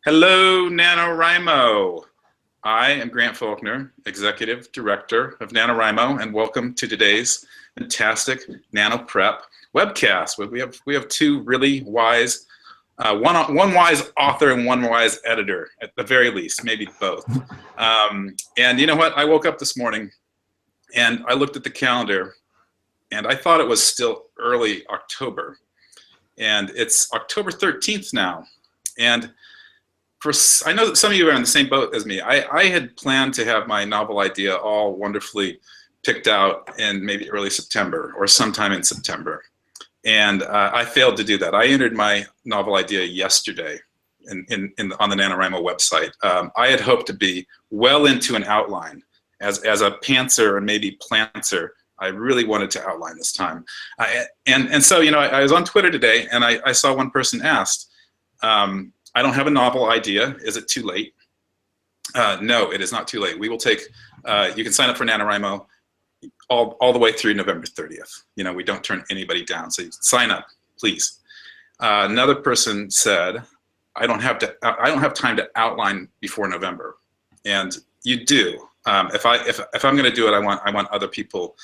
Hello, NaNoWriMo. I am Grant Faulkner, Executive Director of NaNoWriMo, and welcome to today's fantastic NaNo Prep webcast. We have two really wise, one wise author and one wise editor, at the very least, maybe both. And you know what? I woke up this morning and I looked at the calendar and I thought it was still early October. And it's October 13th now. And I know that some of you are in the same boat as me. I had planned to have my novel idea all wonderfully picked out in maybe early September or sometime in September. And I failed to do that. I entered my novel idea yesterday on the NaNoWriMo website. I had hoped to be well into an outline. As a pantser and maybe plantser, I really wanted to outline this time. And so, you know, I was on Twitter today and I saw one person asked, I don't have a novel idea. Is it too late? No, it is not too late. We will take, you can sign up for NaNoWriMo all the way through November 30th. You know, we don't turn anybody down, so sign up, please. Another person said, I don't have time to outline before November. And you do. If I'm going to do it, I want other people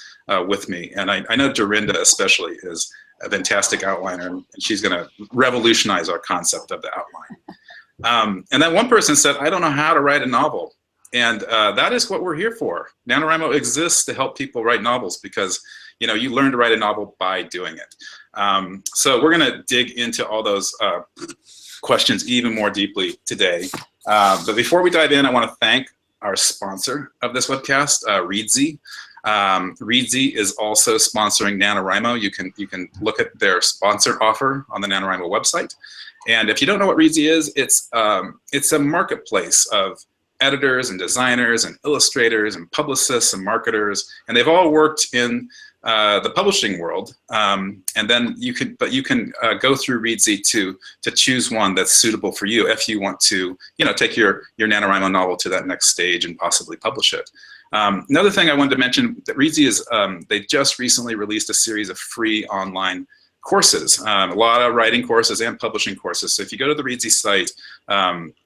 with me. And I know Darynda especially is a fantastic outliner, and she's going to revolutionize our concept of the outline. And then one person said, I don't know how to write a novel. And that is what we're here for. NaNoWriMo exists to help people write novels because, you know, you learn to write a novel by doing it. So we're going to dig into all those questions even more deeply today. But before we dive in, I want to thank our sponsor of this webcast, Reedsy. Reedsy is also sponsoring NaNoWriMo. You can look at their sponsor offer on the NaNoWriMo website. And if you don't know what Reedsy is, it's a marketplace of editors and designers and illustrators and publicists and marketers, and they've all worked in the publishing world. And then you can go through Reedsy to choose one that's suitable for you if you want to, you know, take your NaNoWriMo novel to that next stage and possibly publish it. Another thing I wanted to mention that Reedsy is they just recently released a series of free online courses, a lot of writing courses and publishing courses. So if you go to the Reedsy site,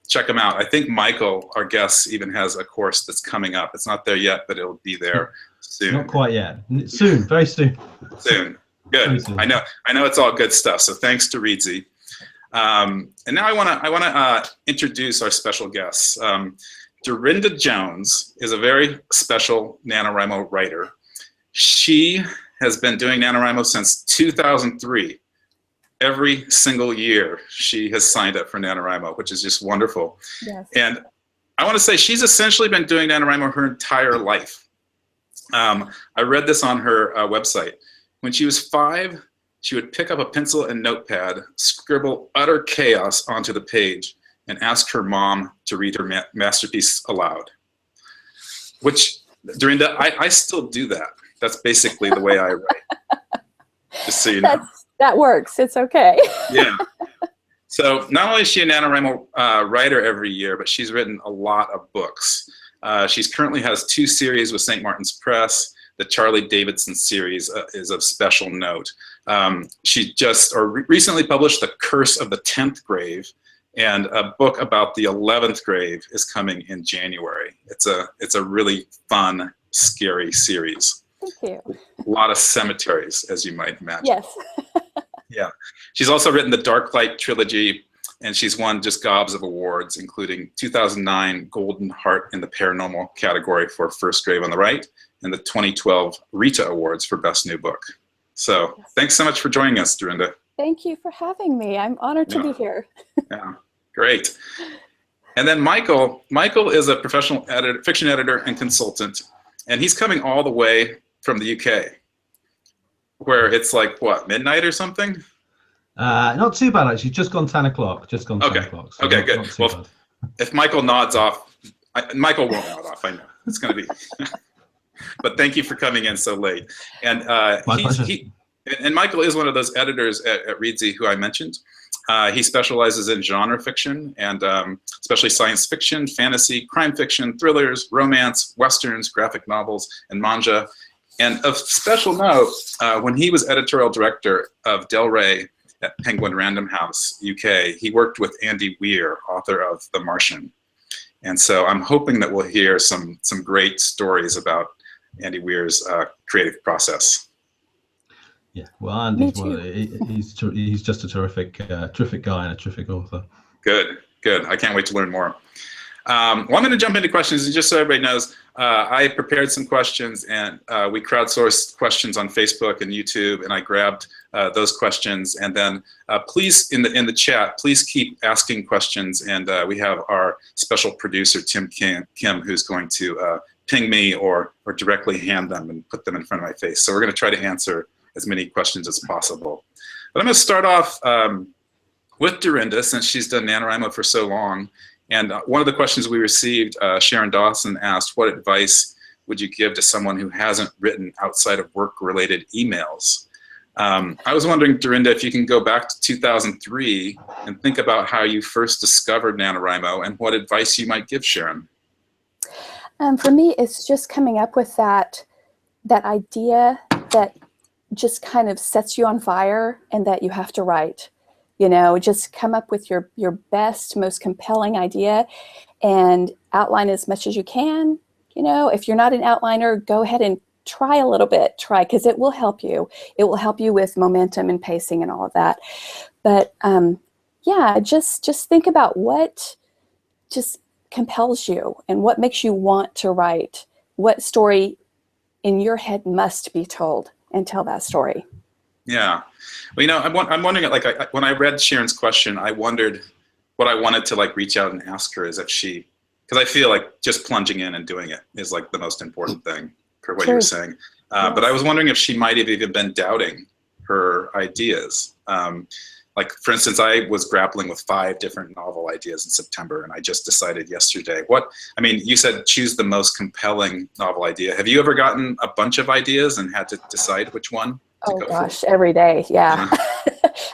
check them out. I think Michael, our guest, even has a course that's coming up. It's not there yet, but it'll be there soon. Not quite yet. Soon, very soon. Soon. Good. Very soon. I know it's all good stuff. So thanks to Reedsy. And now I want to introduce our special guests. Darynda Jones is a very special NaNoWriMo writer. She has been doing NaNoWriMo since 2003. Every single year she has signed up for NaNoWriMo, which is just wonderful. Yes. And I want to say she's essentially been doing NaNoWriMo her entire life. I read this on her website. When she was 5, she would pick up a pencil and notepad, scribble utter chaos onto the page, and ask her mom to read her masterpiece aloud. Which, Darynda, I still do that. That's basically the way I write. Just so you know. That works. It's okay. Yeah. So not only is she a NaNoWriMo writer every year, but she's written a lot of books. She currently has 2 series with St. Martin's Press. The Charley Davidson series is of special note. She recently published The Curse of the 10th Grave, and a book about the 11th grave is coming in January. It's a really fun, scary series. Thank you. A lot of cemeteries, as you might imagine. Yes. Yeah. She's also written the Darklight trilogy, and she's won just gobs of awards, including 2009 Golden Heart in the Paranormal category for First Grave on the Right, and the 2012 Rita Awards for Best New Book. So thanks so much for joining us, Darynda. Thank you for having me. I'm honored to be here. Yeah, great. And then Michael is a professional fiction editor and consultant, and he's coming all the way from the UK, where it's like, what, midnight or something? Not too bad, actually. Just gone 10 o'clock. Just gone 10 o'clock. So okay, not, good. Not well, if Michael nods off, Michael won't nod off, I know. It's going to be. But thank you for coming in so late. And Michael is one of those editors at Reedsy who I mentioned. He specializes in genre fiction, and especially science fiction, fantasy, crime fiction, thrillers, romance, westerns, graphic novels, and manga. And of special note, when he was editorial director of Del Rey at Penguin Random House, UK. He worked with Andy Weir, author of The Martian. And so I'm hoping that we'll hear some great stories about Andy Weir's creative process. Yeah, well, Andy's he's just a terrific guy and a terrific author. Good. I can't wait to learn more. Well, I'm going to jump into questions, and just so everybody knows, I prepared some questions, and we crowdsourced questions on Facebook and YouTube, and I grabbed those questions. And then please, in the chat, please keep asking questions, and we have our special producer, Tim Kim, who's going to ping me or directly hand them and put them in front of my face. So we're going to try to answer as many questions as possible. But I'm going to start off with Darynda, since she's done NaNoWriMo for so long. And one of the questions we received, Sharon Dawson asked, what advice would you give to someone who hasn't written outside of work-related emails? I was wondering, Darynda, if you can go back to 2003 and think about how you first discovered NaNoWriMo and what advice you might give Sharon. For me, it's just coming up with that idea that just kind of sets you on fire and that you have to write. You know, just come up with your best, most compelling idea and outline as much as you can. You know, if you're not an outliner, go ahead and try a little bit. Because it will help you. It will help you with momentum and pacing and all of that. But yeah, just think about what just compels you and what makes you want to write. What story in your head must be told, and tell that story. Yeah. Well, you know, I'm wondering, like, when I read Sharon's question, I wondered what I wanted to, like, reach out and ask her is if she, because I feel like just plunging in and doing it is, like, the most important thing for what you were saying. Yes. But I was wondering if she might have even been doubting her ideas. Like, for instance, I was grappling with 5 different novel ideas in September, and I just decided yesterday. I mean, you said choose the most compelling novel idea. Have you ever gotten a bunch of ideas and had to decide which one? Oh gosh, every day, yeah.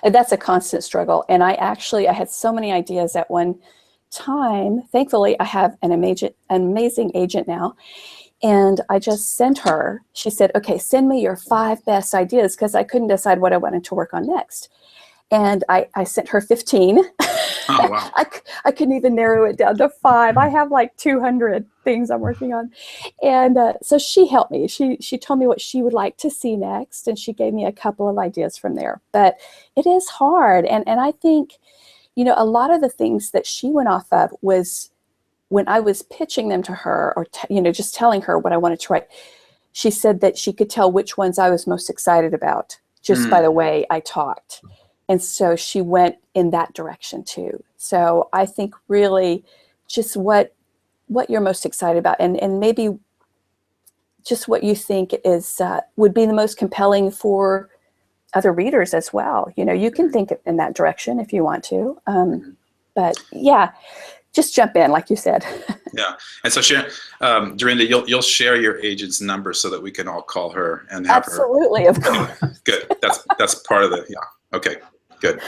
That's a constant struggle. And I had so many ideas at one time. Thankfully, I have an amazing agent now. And I just sent her, she said, okay, send me your 5 best ideas, because I couldn't decide what I wanted to work on next. And I sent her 15. Oh, wow. I couldn't even narrow it down to 5. I have like 200 things I'm working on. And so she helped me. She told me what she would like to see next, and she gave me a couple of ideas from there. But it is hard. And I think, you know, a lot of the things that she went off of was when I was pitching them to her, or, you know, just telling her what I wanted to write, she said that she could tell which ones I was most excited about just by the way I talked. And so she went in that direction too. So I think really just what you're most excited about, and maybe just what you think is would be the most compelling for other readers as well. You know, you can think in that direction if you want to. But yeah, just jump in, like you said. Yeah, and so Sharon, Darynda, you'll share your agent's number so that we can all call her and have her. Absolutely, of course. Good. That's part of the Okay. Good.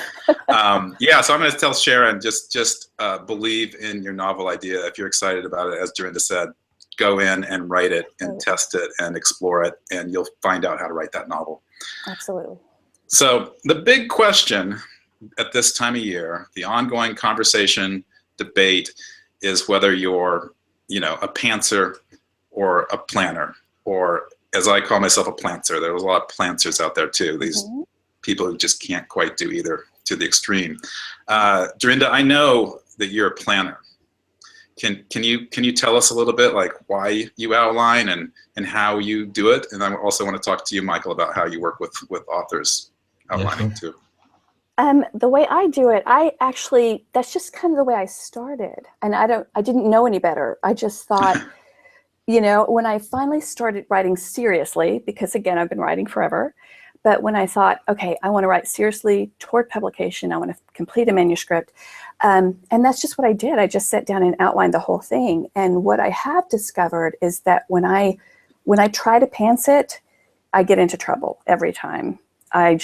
Yeah, so I'm going to tell Sharon, just believe in your novel idea. If you're excited about it, as Darynda said, go in and write it and test it and explore it, and you'll find out how to write that novel. Absolutely. So the big question at this time of year, the ongoing conversation, debate, is whether you're, you know, a pantser or a planner, or as I call myself, a plantser. There's a lot of plantsers out there too. These people who just can't quite do either to the extreme. Darynda, I know that you're a planner. Can you tell us a little bit, like, why you outline and how you do it? And I also want to talk to you, Michael, about how you work with authors outlining too. The way I do it, that's just kind of the way I started. And I didn't know any better. I just thought, you know, when I finally started writing seriously, because again, I've been writing forever, but when I thought, okay, I want to write seriously toward publication, I want to complete a manuscript. And that's just what I did. I just sat down and outlined the whole thing. And what I have discovered is that when I try to pants it, I get into trouble every time. I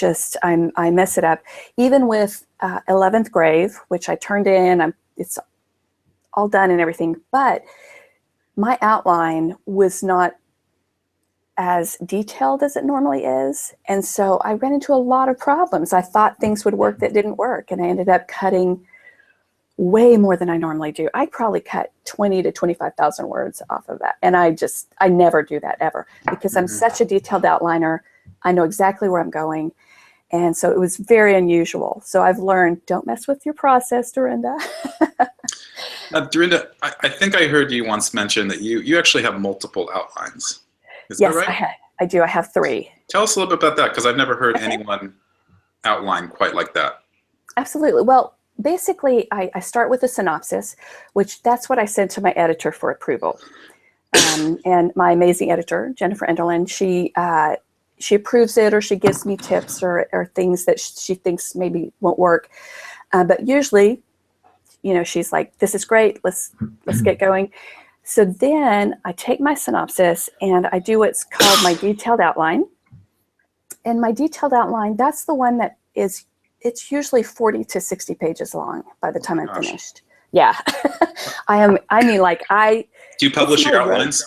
mess it up. Even with 11th Grave, which I turned in, it's all done and everything, but my outline was not as detailed as it normally is. And so I ran into a lot of problems. I thought things would work that didn't work, and I ended up cutting way more than I normally do. I probably cut 20 to 25,000 words off of that. And I never do that ever, because I'm such a detailed outliner. I know exactly where I'm going. And so it was very unusual. So I've learned, don't mess with your process, Darynda. Darynda, I think I heard you once mention that you actually have multiple outlines. Is that right? Yes, I do. I have 3. Tell us a little bit about that, because I've never heard anyone outline quite like that. Absolutely. Well, basically, I start with a synopsis, which that's what I send to my editor for approval. And my amazing editor, Jennifer Enderlin, she approves it, or she gives me tips or things that she thinks maybe won't work. But usually, you know, she's like, this is great, let's get going. So then I take my synopsis and I do what's called my detailed outline. And my detailed outline, that's the one that it's usually 40 to 60 pages long by the time I'm finished. Yeah. Do you publish your outlines?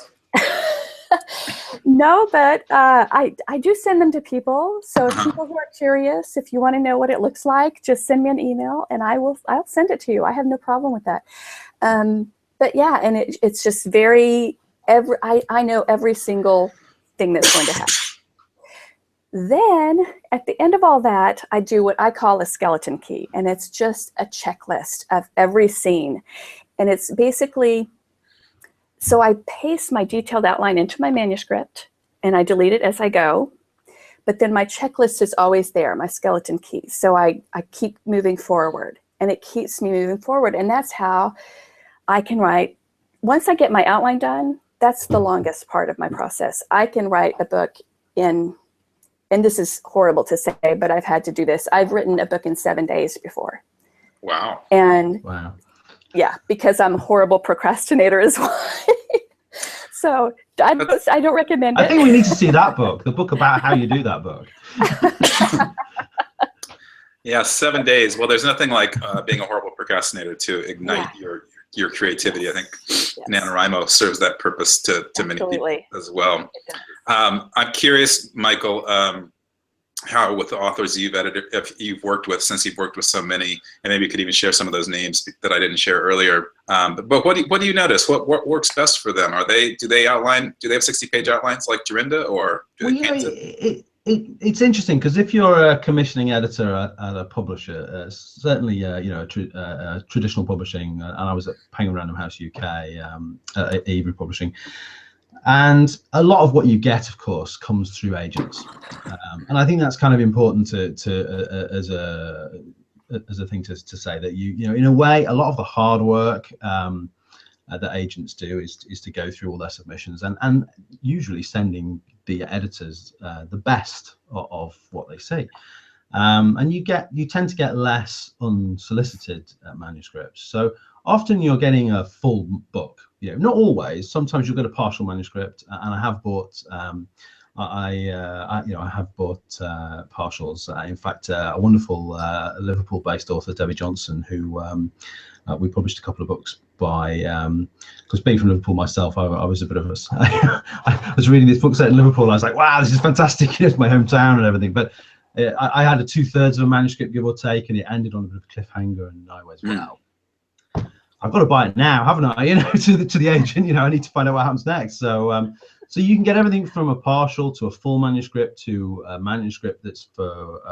No, but I do send them to people. So if people who are curious, if you want to know what it looks like, just send me an email and I'll send it to you. I have no problem with that. But yeah, and it's just I know every single thing that's going to happen. Then at the end of all that, I do what I call a skeleton key, and it's just a checklist of every scene. And it's basically, so I paste my detailed outline into my manuscript and I delete it as I go. But then my checklist is always there, my skeleton key. So I keep moving forward, and it keeps me moving forward. And that's how I can write. Once I get my outline done, that's the longest part of my process. I can write a book in, and this is horrible to say, but I've had to do this. I've written a book in 7 days before. Wow. And yeah, because I'm a horrible procrastinator as well. So I don't recommend it. I think we need to see that book, the book about how you do that book. Yeah, 7 days. Well, there's nothing like being a horrible procrastinator to ignite your creativity. I think NaNoWriMo serves that purpose to many people as well. I'm curious, Michael, how with the authors you've edited, if you've worked with, since you've worked with so many, and maybe you could even share some of those names that I didn't share earlier. But what do you notice? What works best for them? Do they have 60-page outlines like Darynda, or do they it's interesting, because if you're a commissioning editor at a publisher, certainly traditional publishing, and I was at Penguin Random House UK, Avery Publishing, and a lot of what you get, of course, comes through agents, and I think that's kind of important as a thing to say, that you know, in a way, a lot of the hard work that agents do is to go through all their submissions and usually sending the editors the best of what they see, and you tend to get less unsolicited manuscripts. So often you're getting a full book. You know, not always. Sometimes you'll get a partial manuscript, and I have bought. I have bought partials. In fact, a wonderful Liverpool-based author, Debbie Johnson, who we published a couple of books by, because being from Liverpool myself, I was a bit of a, I was reading this book set in Liverpool, and I was like, wow, this is fantastic, it's my hometown and everything, but I had 2/3 of a manuscript, give or take, and it ended on a bit of a cliffhanger, and I went, wow, I've got to buy it now, haven't I? You know, to the agent, you know, I need to find out what happens next. So so you can get everything from a partial to a full manuscript to a manuscript that's for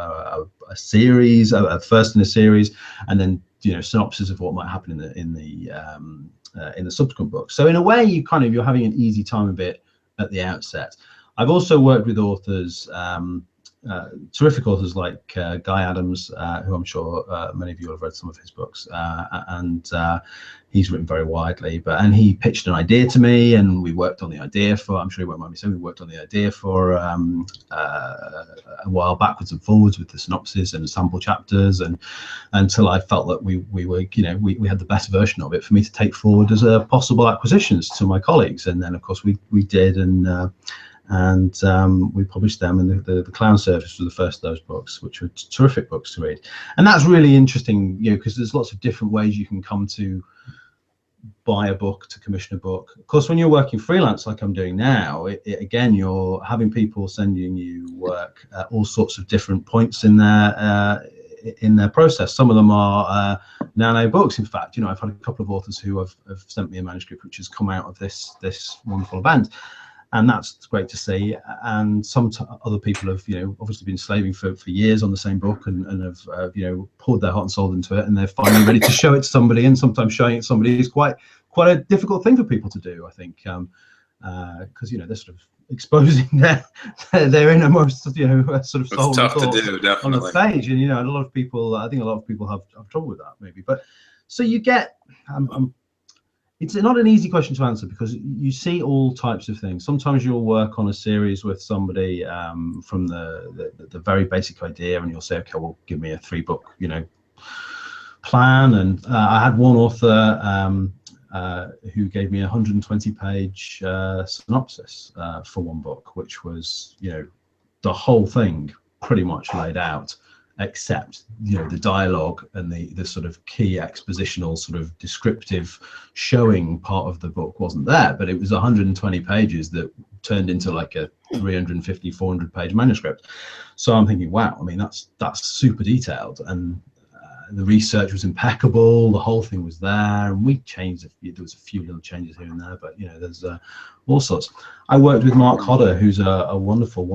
a series, a first in a series, and then, you know, synopsis of what might happen in the subsequent book. So in a way, you're having an easy time of it at the outset. I've also worked with authors, terrific authors like Guy Adams, who I'm sure many of you have read some of his books, and he's written very widely. And he pitched an idea to me, and we worked on the idea for, I'm sure he won't mind me saying, we worked on the idea for a while, backwards and forwards with the synopsis and sample chapters, and until I felt that we were, you know, we had the best version of it for me to take forward as a possible acquisitions to my colleagues. And then of course we did, and we published them, and the Clown Service was the first of those books, which were terrific books to read. And that's really interesting, you know, because there's lots of different ways you can come to buy a book, to commission a book. Of course, when you're working freelance like I'm doing now, again, you're having people sending you work at all sorts of different points in their process. Some of them are nano books. In fact, you know, I've had a couple of authors who have sent me a manuscript which has come out of this wonderful event, and that's great to see. And some other people have, you know, obviously been slaving for years on the same book and have you know, poured their heart and soul into it, and they're finally ready to show it to somebody. And sometimes showing it to somebody is quite a difficult thing for people to do, I think, because you know, they're sort of exposing their innermost, you know, sort of soul. It's tough to do, definitely, on the page. And you know, a lot of people, I think a lot of people have trouble with that, maybe. But so you get, it's not an easy question to answer, because you see all types of things. Sometimes you'll work on a series with somebody from the very basic idea, and you'll say, okay, well, give me a 3-book, you know, plan. And I had one author who gave me a 120-page synopsis for one book, which was, you know, the whole thing pretty much laid out, except, you know, the dialogue and the sort of key expositional sort of descriptive showing part of the book wasn't there, but it was 120 pages that turned into like a 350, 400-page manuscript. So I'm thinking, wow, I mean, that's super detailed, and the research was impeccable. The whole thing was there, and we changed there was a few little changes here and there, but you know, there's all sorts. I worked with Mark Hodder, who's a wonderful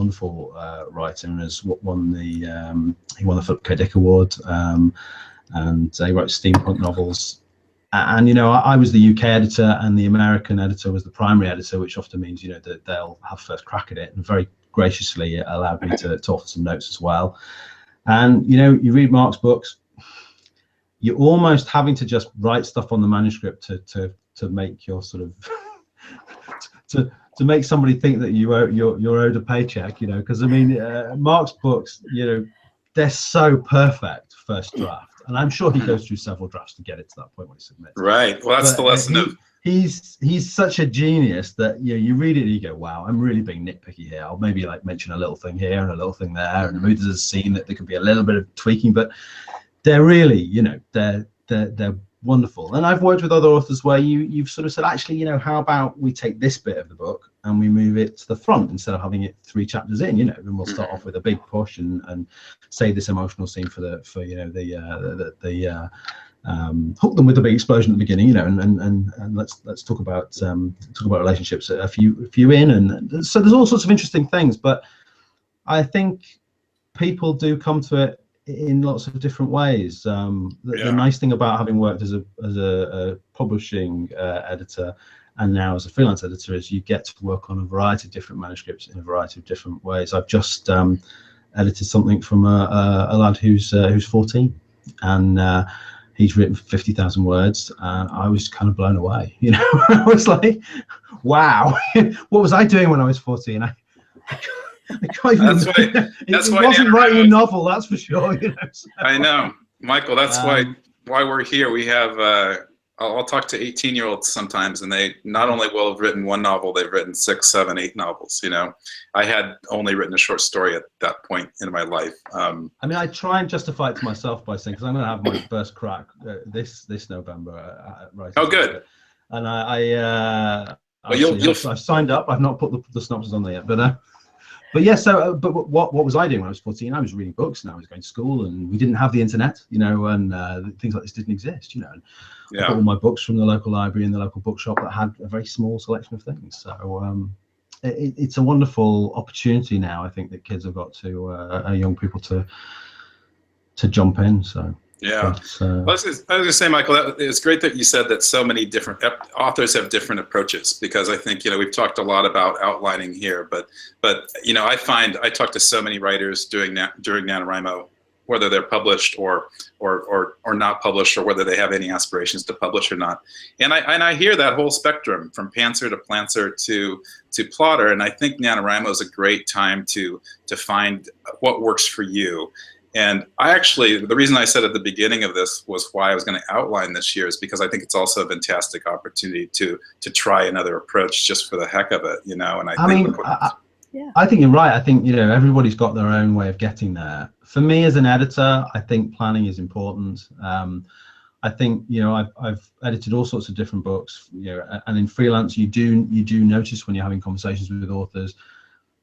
writer, and has won the he won the Philip K. Dick Award, and he wrote steampunk novels. And you know, I was the UK editor, and the American editor was the primary editor, which often means, you know, that they'll have first crack at it, and very graciously allowed me to offer some notes as well. And you know, you read Mark's books, you're almost having to just write stuff on the manuscript to make your sort of to make somebody think that you're owed a paycheck, you know, because I mean, Mark's books, you know, they're so perfect first draft, and I'm sure he goes through several drafts to get it to that point when he submits. Right. Well, that's the lesson of. He's such a genius that, you know, you read it and you go, wow, I'm really being nitpicky here. I'll maybe like mention a little thing here and a little thing there, and maybe there's a scene that there could be a little bit of tweaking, but they're really, you know, they're wonderful. And I've worked with other authors where you've sort of said, actually, you know, how about we take this bit of the book and we move it to the front instead of having it 3 chapters in, you know, and we'll start off with a big push and say this emotional scene for you know, the hook them with a big explosion at the beginning, you know, and let's talk about relationships a few in, and so there's all sorts of interesting things. But I think people do come to it in lots of different ways. The nice thing about having worked as a publishing editor and now as a freelance editor is you get to work on a variety of different manuscripts in a variety of different ways. I've just edited something from a lad who's 14, and he's written 50,000 words, and I was kind of blown away. You know, I was like, wow, what was I doing when I was 14? I can't even, that's why it wasn't writing a novel, that's for sure. You know, so. I know, Michael. That's why we're here. We have. I'll talk to 18-year-olds sometimes, and they not only will have written one novel, they've written 6, 7, 8 novels. You know, I had only written a short story at that point in my life. I mean, I try and justify it to myself by saying, because I'm going to have my first crack this November. Right. Oh, good. And I've signed up. I've not put the synopsis on there yet, but yeah. So, but what was I doing when I was 14? I was reading books, and I was going to school, and we didn't have the internet, you know, and things like this didn't exist, you know. I got all my books from the local library and the local bookshop that had a very small selection of things. So it's a wonderful opportunity now, I think, that kids have got to young people to jump in. So. Yeah, I was going to say, Michael, it's great that you said that so many different authors have different approaches, because I think, you know, we've talked a lot about outlining here, but you know, I find I talk to so many writers during NaNoWriMo, whether they're published or not published, or whether they have any aspirations to publish or not, and I hear that whole spectrum from pantser to planter to plotter, and I think NaNoWriMo is a great time to find what works for you. And the reason I said at the beginning of this was why I was going to outline this year is because I think it's also a fantastic opportunity to try another approach just for the heck of it, you know. And I think you're right. I think, you know, everybody's got their own way of getting there. For me as an editor, I think planning is important. I I think, you know, I've edited all sorts of different books, you know, and in freelance, you do notice when you're having conversations with authors,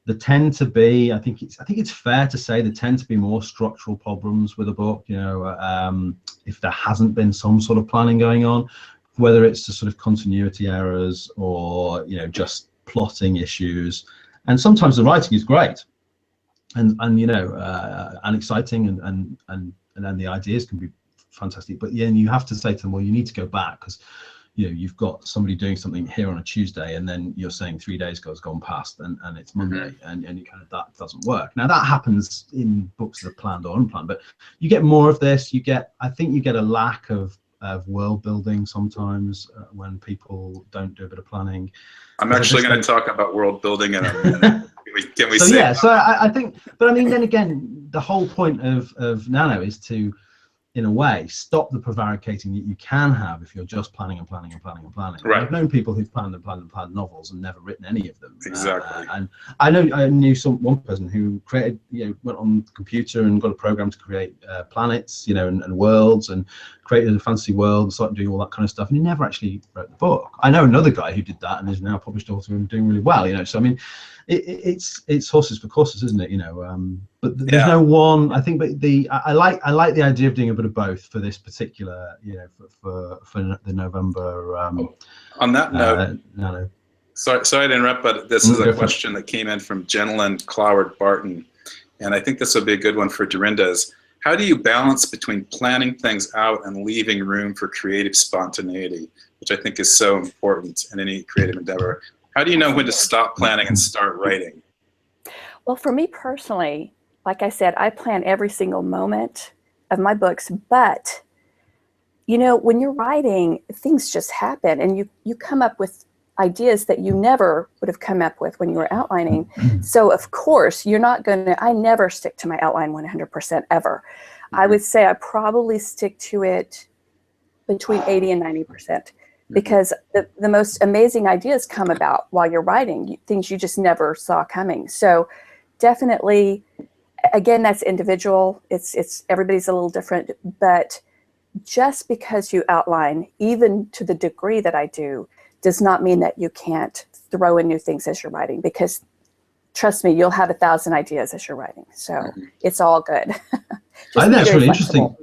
there tend to be, I think it's fair to say, there tend to be more structural problems with a book, you know, if there hasn't been some sort of planning going on, whether it's the sort of continuity errors or, you know, just plotting issues. And sometimes the writing is great and you know, and exciting and then the ideas can be fantastic, but then you have to say to them, well, you need to go back, because you know, you've got somebody doing something here on a Tuesday and then you're saying 3 days has gone past and it's Monday, and you kind of, that doesn't work. Now that happens in books that are planned or unplanned, but you get more of this. I think you get a lack of world building sometimes when people don't do a bit of planning. I'm actually going to talk about world building in a minute. Can we say? Yeah, so I think, but I mean, then again, the whole point of Nano is to, in a way, stop the prevaricating that you can have if you're just planning and planning and planning and planning. Right. I've known people who've planned and planned and planned novels and never written any of them. Exactly. And I knew one person who created, you know, went on the computer and got a program to create planets, you know, and worlds, and created a fantasy world and started doing all that kind of stuff, and he never actually wrote the book. I know another guy who did that and is now a published author and doing really well, you know. So I mean, it's horses for courses, isn't it? You know, but there's no one. I think, but I like the idea of doing a bit of both for this particular, you know, for the November. On that note, Nano. Sorry to interrupt, but this is a question that came in from Jenilyn Cloward Barton, and I think this will be a good one for Darynda. Is how do you balance between planning things out and leaving room for creative spontaneity, which I think is so important in any creative endeavor? How do you know when to stop planning and start writing? Well, for me personally, like I said, I plan every single moment of my books, but you know, when you're writing, things just happen, and you come up with ideas that you never would have come up with when you were outlining. So of course, you're not going to, I never stick to my outline 100% ever. I would say I probably stick to it between 80 and 90%. Because the most amazing ideas come about while you're writing, things you just never saw coming. So definitely, again, that's individual. It's everybody's a little different, but just because you outline, even to the degree that I do, does not mean that you can't throw in new things as you're writing, because trust me, you'll have 1,000 ideas as you're writing. So it's all good. I think that's really interesting.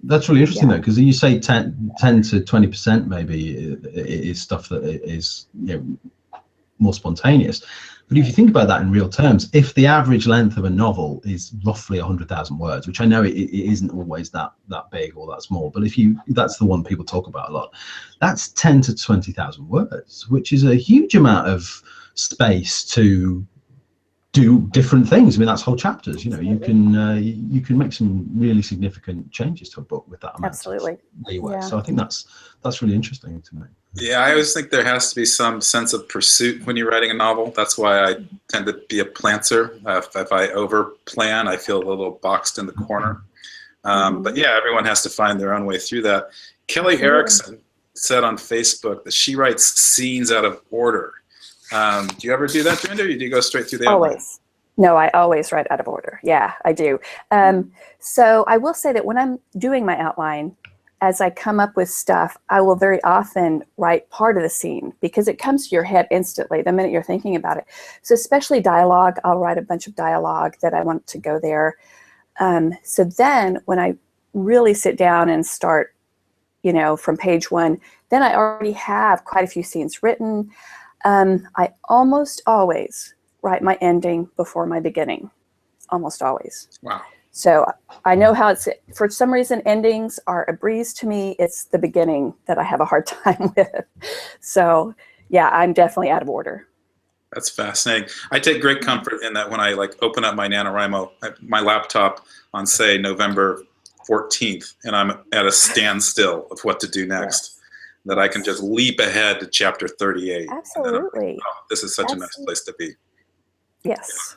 That's really interesting, Yeah. though, because you say 10 to 20% maybe is stuff that is, you know, more spontaneous. But if you think about that in real terms, if the average length of a novel is roughly 100,000 words, which I know it isn't always that big or that small, but that's the one people talk about a lot, that's 10 to 20,000 words, which is a huge amount of space to do different things. I mean, that's whole chapters. You know, you can make some really significant changes to a book with that amount of leeway. Yeah. So I think that's really interesting to me. Yeah, I always think there has to be some sense of pursuit when you're writing a novel. That's why I tend to be a plantser. If I over plan, I feel a little boxed in the corner. But yeah, everyone has to find their own way through that. Kelly Erickson said on Facebook that she writes scenes out of order. Do you ever do that, Darynda, or do you go straight through the outline? Always. No, I always write out of order. Yeah, I do. So I will say that when I'm doing my outline, as I come up with stuff, I will very often write part of the scene, because it comes to your head instantly the minute you're thinking about it. So especially dialogue, I'll write a bunch of dialogue that I want to go there. So then when I really sit down and start, you know, from page 1, then I already have quite a few scenes written. I almost always write my ending before my beginning, almost always. Wow. So I know how it's, for some reason, endings are a breeze to me. It's the beginning that I have a hard time with. So yeah, I'm definitely out of order. That's fascinating. I take great comfort in that when I open up my NaNoWriMo, my laptop on, say, November 14th, and I'm at a standstill of what to do next, that I can just leap ahead to chapter 38. Absolutely. Like, oh, this is such a nice place to be. Yes.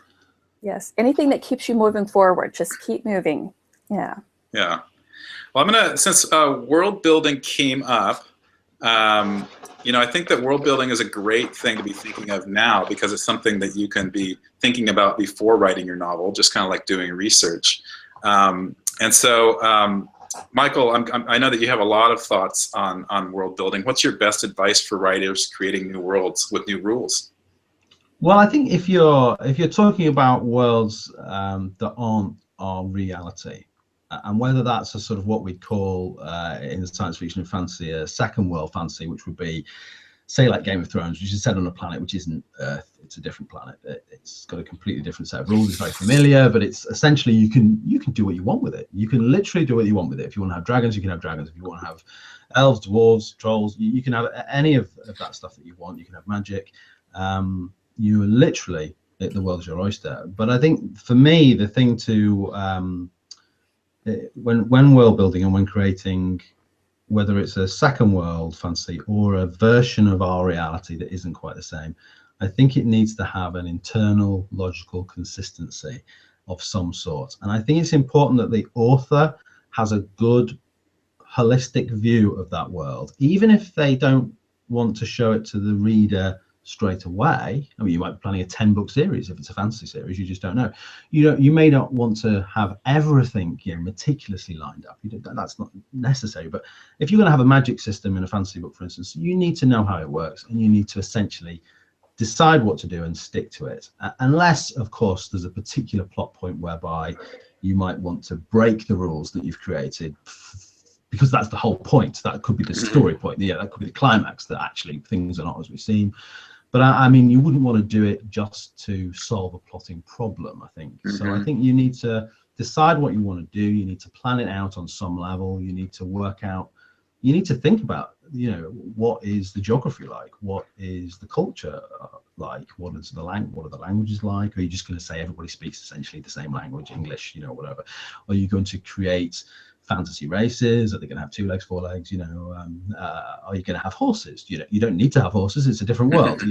Yes. Anything that keeps you moving forward, just keep moving. Yeah. Yeah. Well, I'm going to, since world building came up, you know, I think that world building is a great thing to be thinking of now, because it's something that you can be thinking about before writing your novel, just kind of like doing research. And so Michael, I know that you have a lot of thoughts on world building. What's your best advice for writers creating new worlds with new rules? Well, I think if you're talking about worlds that aren't our reality, and whether that's a sort of what we'd call in the science fiction and fantasy a second world fantasy, which would be, say, like Game of Thrones, which is set on a planet which isn't Earth, it's a different planet. It's got a completely different set of rules. It's very familiar, but it's essentially you can do what you want with it. You can literally do what you want with it. If you want to have dragons, you can have dragons. If you want to have elves, dwarves, trolls, you can have any of that stuff that you want. You can have magic. You are literally, the world's your oyster. But I think for me, the thing to when world building and when creating, whether it's a second world fantasy or a version of our reality that isn't quite the same, I think it needs to have an internal logical consistency of some sort. And I think it's important that the author has a good holistic view of that world, even if they don't want to show it to the reader straight away. I mean, you might be planning a 10-book series. If it's a fantasy series, you just don't know. You may not want to have everything meticulously lined up. That's not necessary. But if you're going to have a magic system in a fantasy book, for instance, you need to know how it works, and you need to essentially decide what to do and stick to it. Unless, of course, there's a particular plot point whereby you might want to break the rules that you've created, because that's the whole point. That could be the story point. Yeah, that could be the climax, that actually things are not as we seem. But I mean, you wouldn't want to do it just to solve a plotting problem, I think. So I think you need to decide what you want to do. You need to plan it out on some level. You need to work out, you need to think about, what is the geography like? What is the culture like? What are the languages like? Are you just going to say everybody speaks essentially the same language, English, whatever? Or are you going to create fantasy races? Are they going to have 2 legs, 4 legs? Are you going to have horses? You don't need to have horses. It's a different world.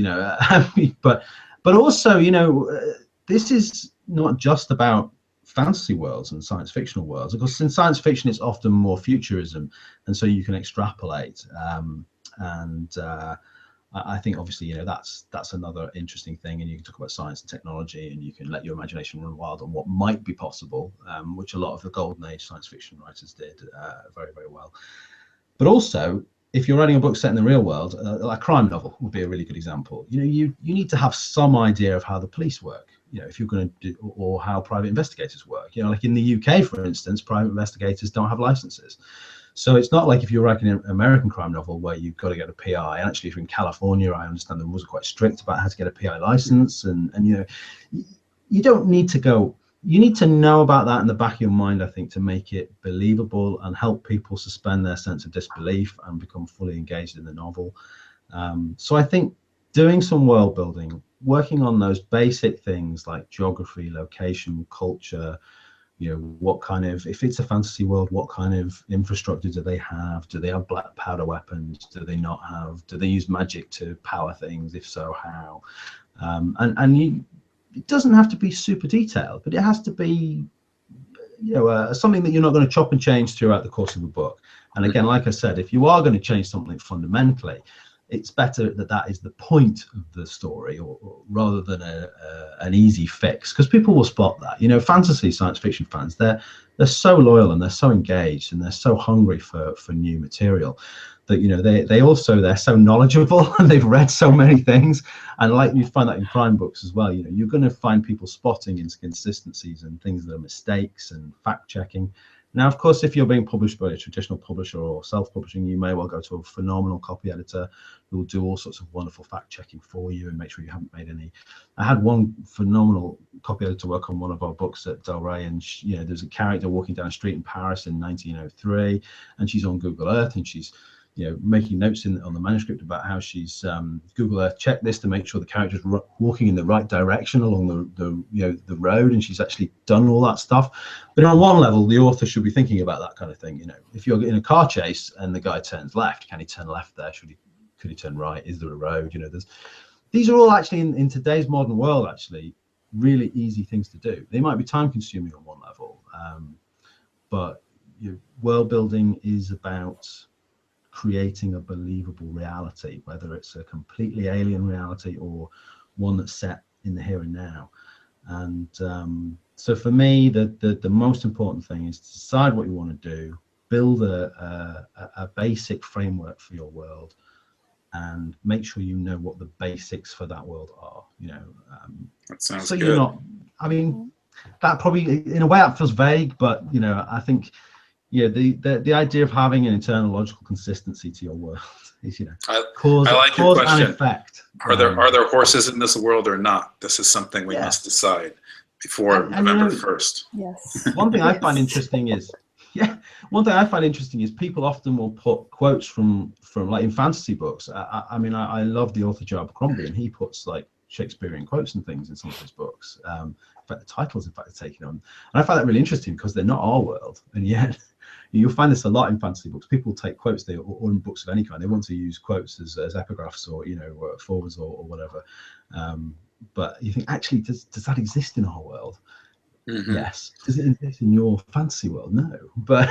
But also, this is not just about fantasy worlds and science fictional worlds. Of course, in science fiction, it's often more futurism, and so you can extrapolate. I think obviously, that's another interesting thing, and you can talk about science and technology, and you can let your imagination run wild on what might be possible, which a lot of the golden age science fiction writers did very, very well. But also, if you're writing a book set in the real world, like a crime novel would be a really good example. You need to have some idea of how the police work. If you're going to do, or how private investigators work. Like in the UK, for instance, private investigators don't have licenses. So it's not like if you're writing an American crime novel where you've got to get a PI. And actually, if you're in California, I understand the rules are quite strict about how to get a PI license. And you don't need to go. You need to know about that in the back of your mind, I think, to make it believable and help people suspend their sense of disbelief and become fully engaged in the novel. So I think doing some world building, working on those basic things like geography, location, culture, what kind of, if it's a fantasy world, what kind of infrastructure do they have? Do they have black powder weapons? Do they not have? Do they use magic to power things? If so, how? It doesn't have to be super detailed, but it has to be, something that you're not going to chop and change throughout the course of a book. And again, like I said, if you are going to change something fundamentally, it's better that is the point of the story, or rather than an easy fix, because people will spot that. Fantasy science fiction fans, they're so loyal and they're so engaged and they're so hungry for new material that they're so knowledgeable and they've read so many things. And like you find that in crime books as well, you're going to find people spotting inconsistencies and things that are mistakes and fact checking. Now, of course, if you're being published by a traditional publisher or self-publishing, you may well go to a phenomenal copy editor who will do all sorts of wonderful fact-checking for you and make sure you haven't made any. I had one phenomenal copy editor work on one of our books at Del Rey, and there's a character walking down a street in Paris in 1903, and she's on Google Earth, and she's making notes on the manuscript about how she's Google Earth checked this to make sure the character's walking in the right direction along the road, and she's actually done all that stuff. But on one level, the author should be thinking about that kind of thing. If you're in a car chase and the guy turns left, can he turn left there? Could he turn right? Is there a road? These are all actually in today's modern world actually really easy things to do. They might be time consuming on one level, but world building is about creating a believable reality, whether it's a completely alien reality or one that's set in the here and now. And so for me, the most important thing is to decide what you want to do, build a basic framework for your world, and make sure you know what the basics for that world are. That sounds so good. You're not. I mean, that probably in a way that feels vague, but I think the idea of having an internal logical consistency to your world is cause, I like your cause question. and effect. Are there horses in this world or not? This is something we must decide before November 1st. Yes. One thing I find interesting is people often will put quotes from like in fantasy books. I mean, I love the author Joe Abercrombie, and he puts like Shakespearean quotes and things in some of his books. In fact, the titles, are taken on, and I find that really interesting because they're not our world, and yet you'll find this a lot in fantasy books. People take quotes, or in books of any kind, they want to use quotes as epigraphs or forwards or whatever. But you think, actually, does that exist in our world? Mm-hmm. Yes. Does it exist in your fantasy world? No. But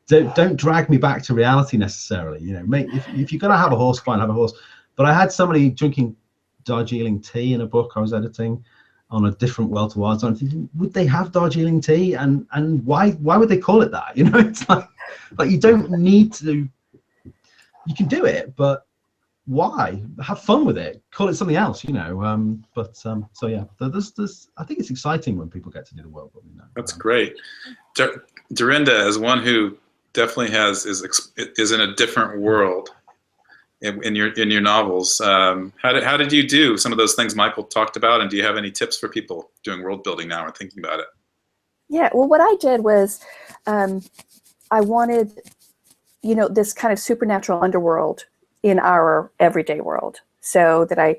don't drag me back to reality necessarily. If you're gonna have a horse, fine, have a horse. But I had somebody drinking Darjeeling tea in a book I was editing on a different world to ours. I'm thinking, would they have Darjeeling tea, and why would they call it that? It's like you don't need to. You can do it, but why? Have fun with it. Call it something else, So yeah, there's. I think it's exciting when people get to do the world building now. That's great. Darynda, as one who definitely is in a different world in your novels, how did you do some of those things Michael talked about, and do you have any tips for people doing world building now or thinking about it? Yeah. Well, what I did was, I wanted, this kind of supernatural underworld in our everyday world, so that I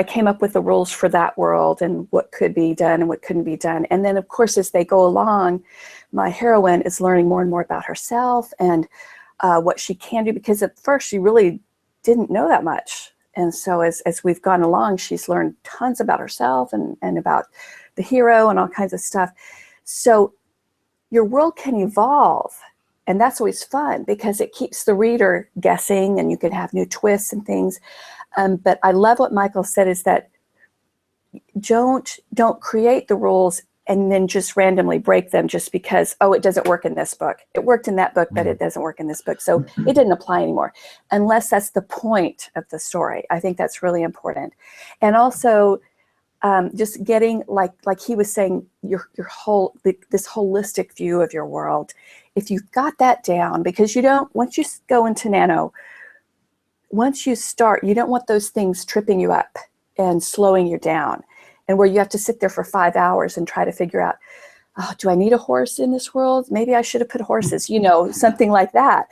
came up with the rules for that world and what could be done and what couldn't be done. And then, of course, as they go along, my heroine is learning more and more about herself and what she can do, because at first she really didn't know that much. And so as we've gone along, she's learned tons about herself and about the hero and all kinds of stuff. So your world can evolve. And that's always fun because it keeps the reader guessing, and you can have new twists and things. But I love what Michael said, is that don't create the rules and then just randomly break them just because, it doesn't work in this book. It worked in that book, but it doesn't work in this book. So it didn't apply anymore, unless that's the point of the story. I think that's really important. And also, just getting, like he was saying, your whole, this holistic view of your world. If you've got that down, because once you go into Nano, once you start, you don't want those things tripping you up and slowing you down, and where you have to sit there for 5 hours and try to figure out, do I need a horse in this world? Maybe I should have put horses, something like that.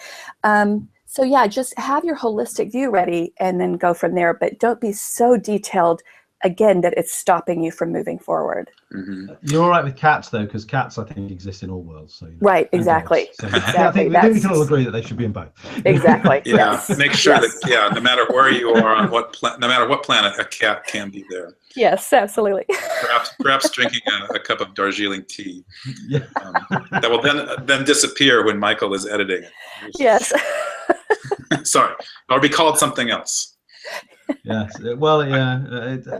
So yeah, just have your holistic view ready and then go from there, but don't be so detailed, again, that it's stopping you from moving forward. Mm-hmm. You're all right with cats, though, because cats, I think, exist in all worlds. So, right, exactly. So, exactly. I think we can all agree that they should be in both. Exactly. Yeah, yes. make sure that, no matter where you are on no matter what planet, a cat can be there. Yes, absolutely. Perhaps drinking a cup of Darjeeling tea. Yeah. That will then disappear when Michael is editing it. Yes. Sorry, or be called something else. Yes. Well, yeah.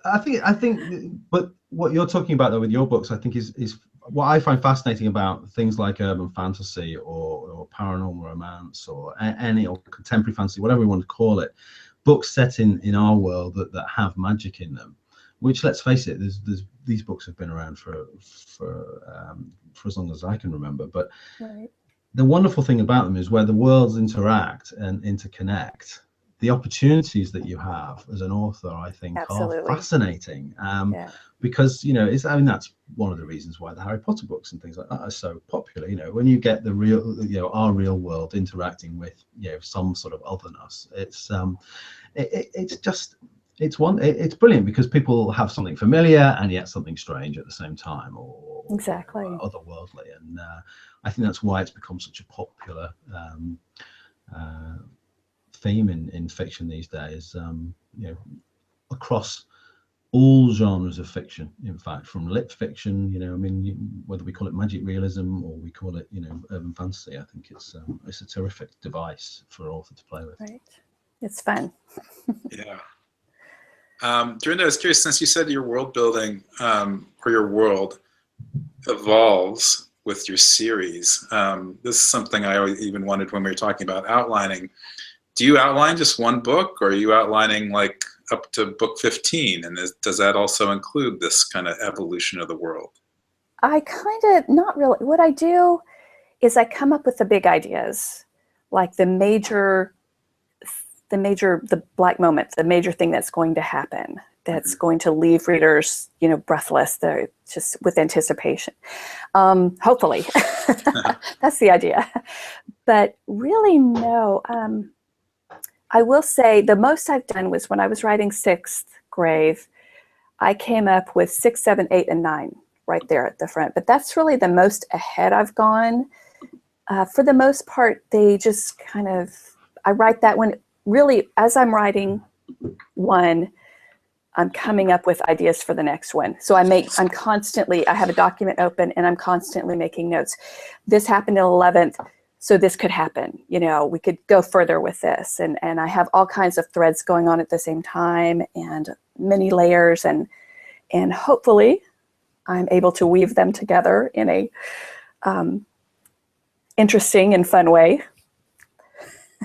I think, but what you're talking about though with your books, I think is what I find fascinating about things like urban fantasy or paranormal romance or any or contemporary fantasy, whatever we want to call it, books set in our world that have magic in them. Which, let's face it, these books have been around for as long as I can remember. But right. The wonderful thing about them is where the worlds interact and interconnect. The opportunities that you have as an author, I think, Absolutely. are fascinating. Because that's one of the reasons why the Harry Potter books and things like that are so popular. When you get the real, our real world interacting with some sort of otherness, it's brilliant because people have something familiar and yet something strange at the same time, or exactly otherworldly. And I think that's why it's become such a popular theme in fiction these days, across all genres of fiction, in fact, from lit fiction, whether we call it magic realism or we call it, urban fantasy, I think it's a terrific device for an author to play with. Right. It's fun. Yeah. Darynda, I was curious, since you said your world building or your world evolves, with your series. This is something I always even wondered when we were talking about outlining. Do you outline just one book, or are you outlining like up to book 15? And does that also include this kind of evolution of the world? I kind of, not really. What I do is I come up with the big ideas, like the black moment, the major thing that's going to happen, that's going to leave readers, breathless. They're just with anticipation. Hopefully, that's the idea. But really, no. I will say the most I've done was when I was writing Sixth Grave, I came up with 6, 7, 8, and 9 right there at the front. But that's really the most ahead I've gone. For the most part, they just kind of, I write that one really as I'm writing one, I'm coming up with ideas for the next one. So I have a document open and I'm constantly making notes. This happened in 11th. So this could happen, we could go further with this. And I have all kinds of threads going on at the same time and many layers, and hopefully I'm able to weave them together in a interesting and fun way.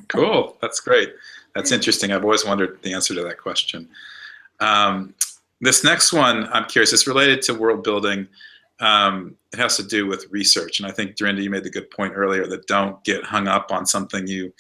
Cool, that's great. That's interesting. I've always wondered the answer to that question. This next one, I'm curious, it's related to world building. It has to do with research. And I think, Darynda, you made the good point earlier that don't get hung up on something you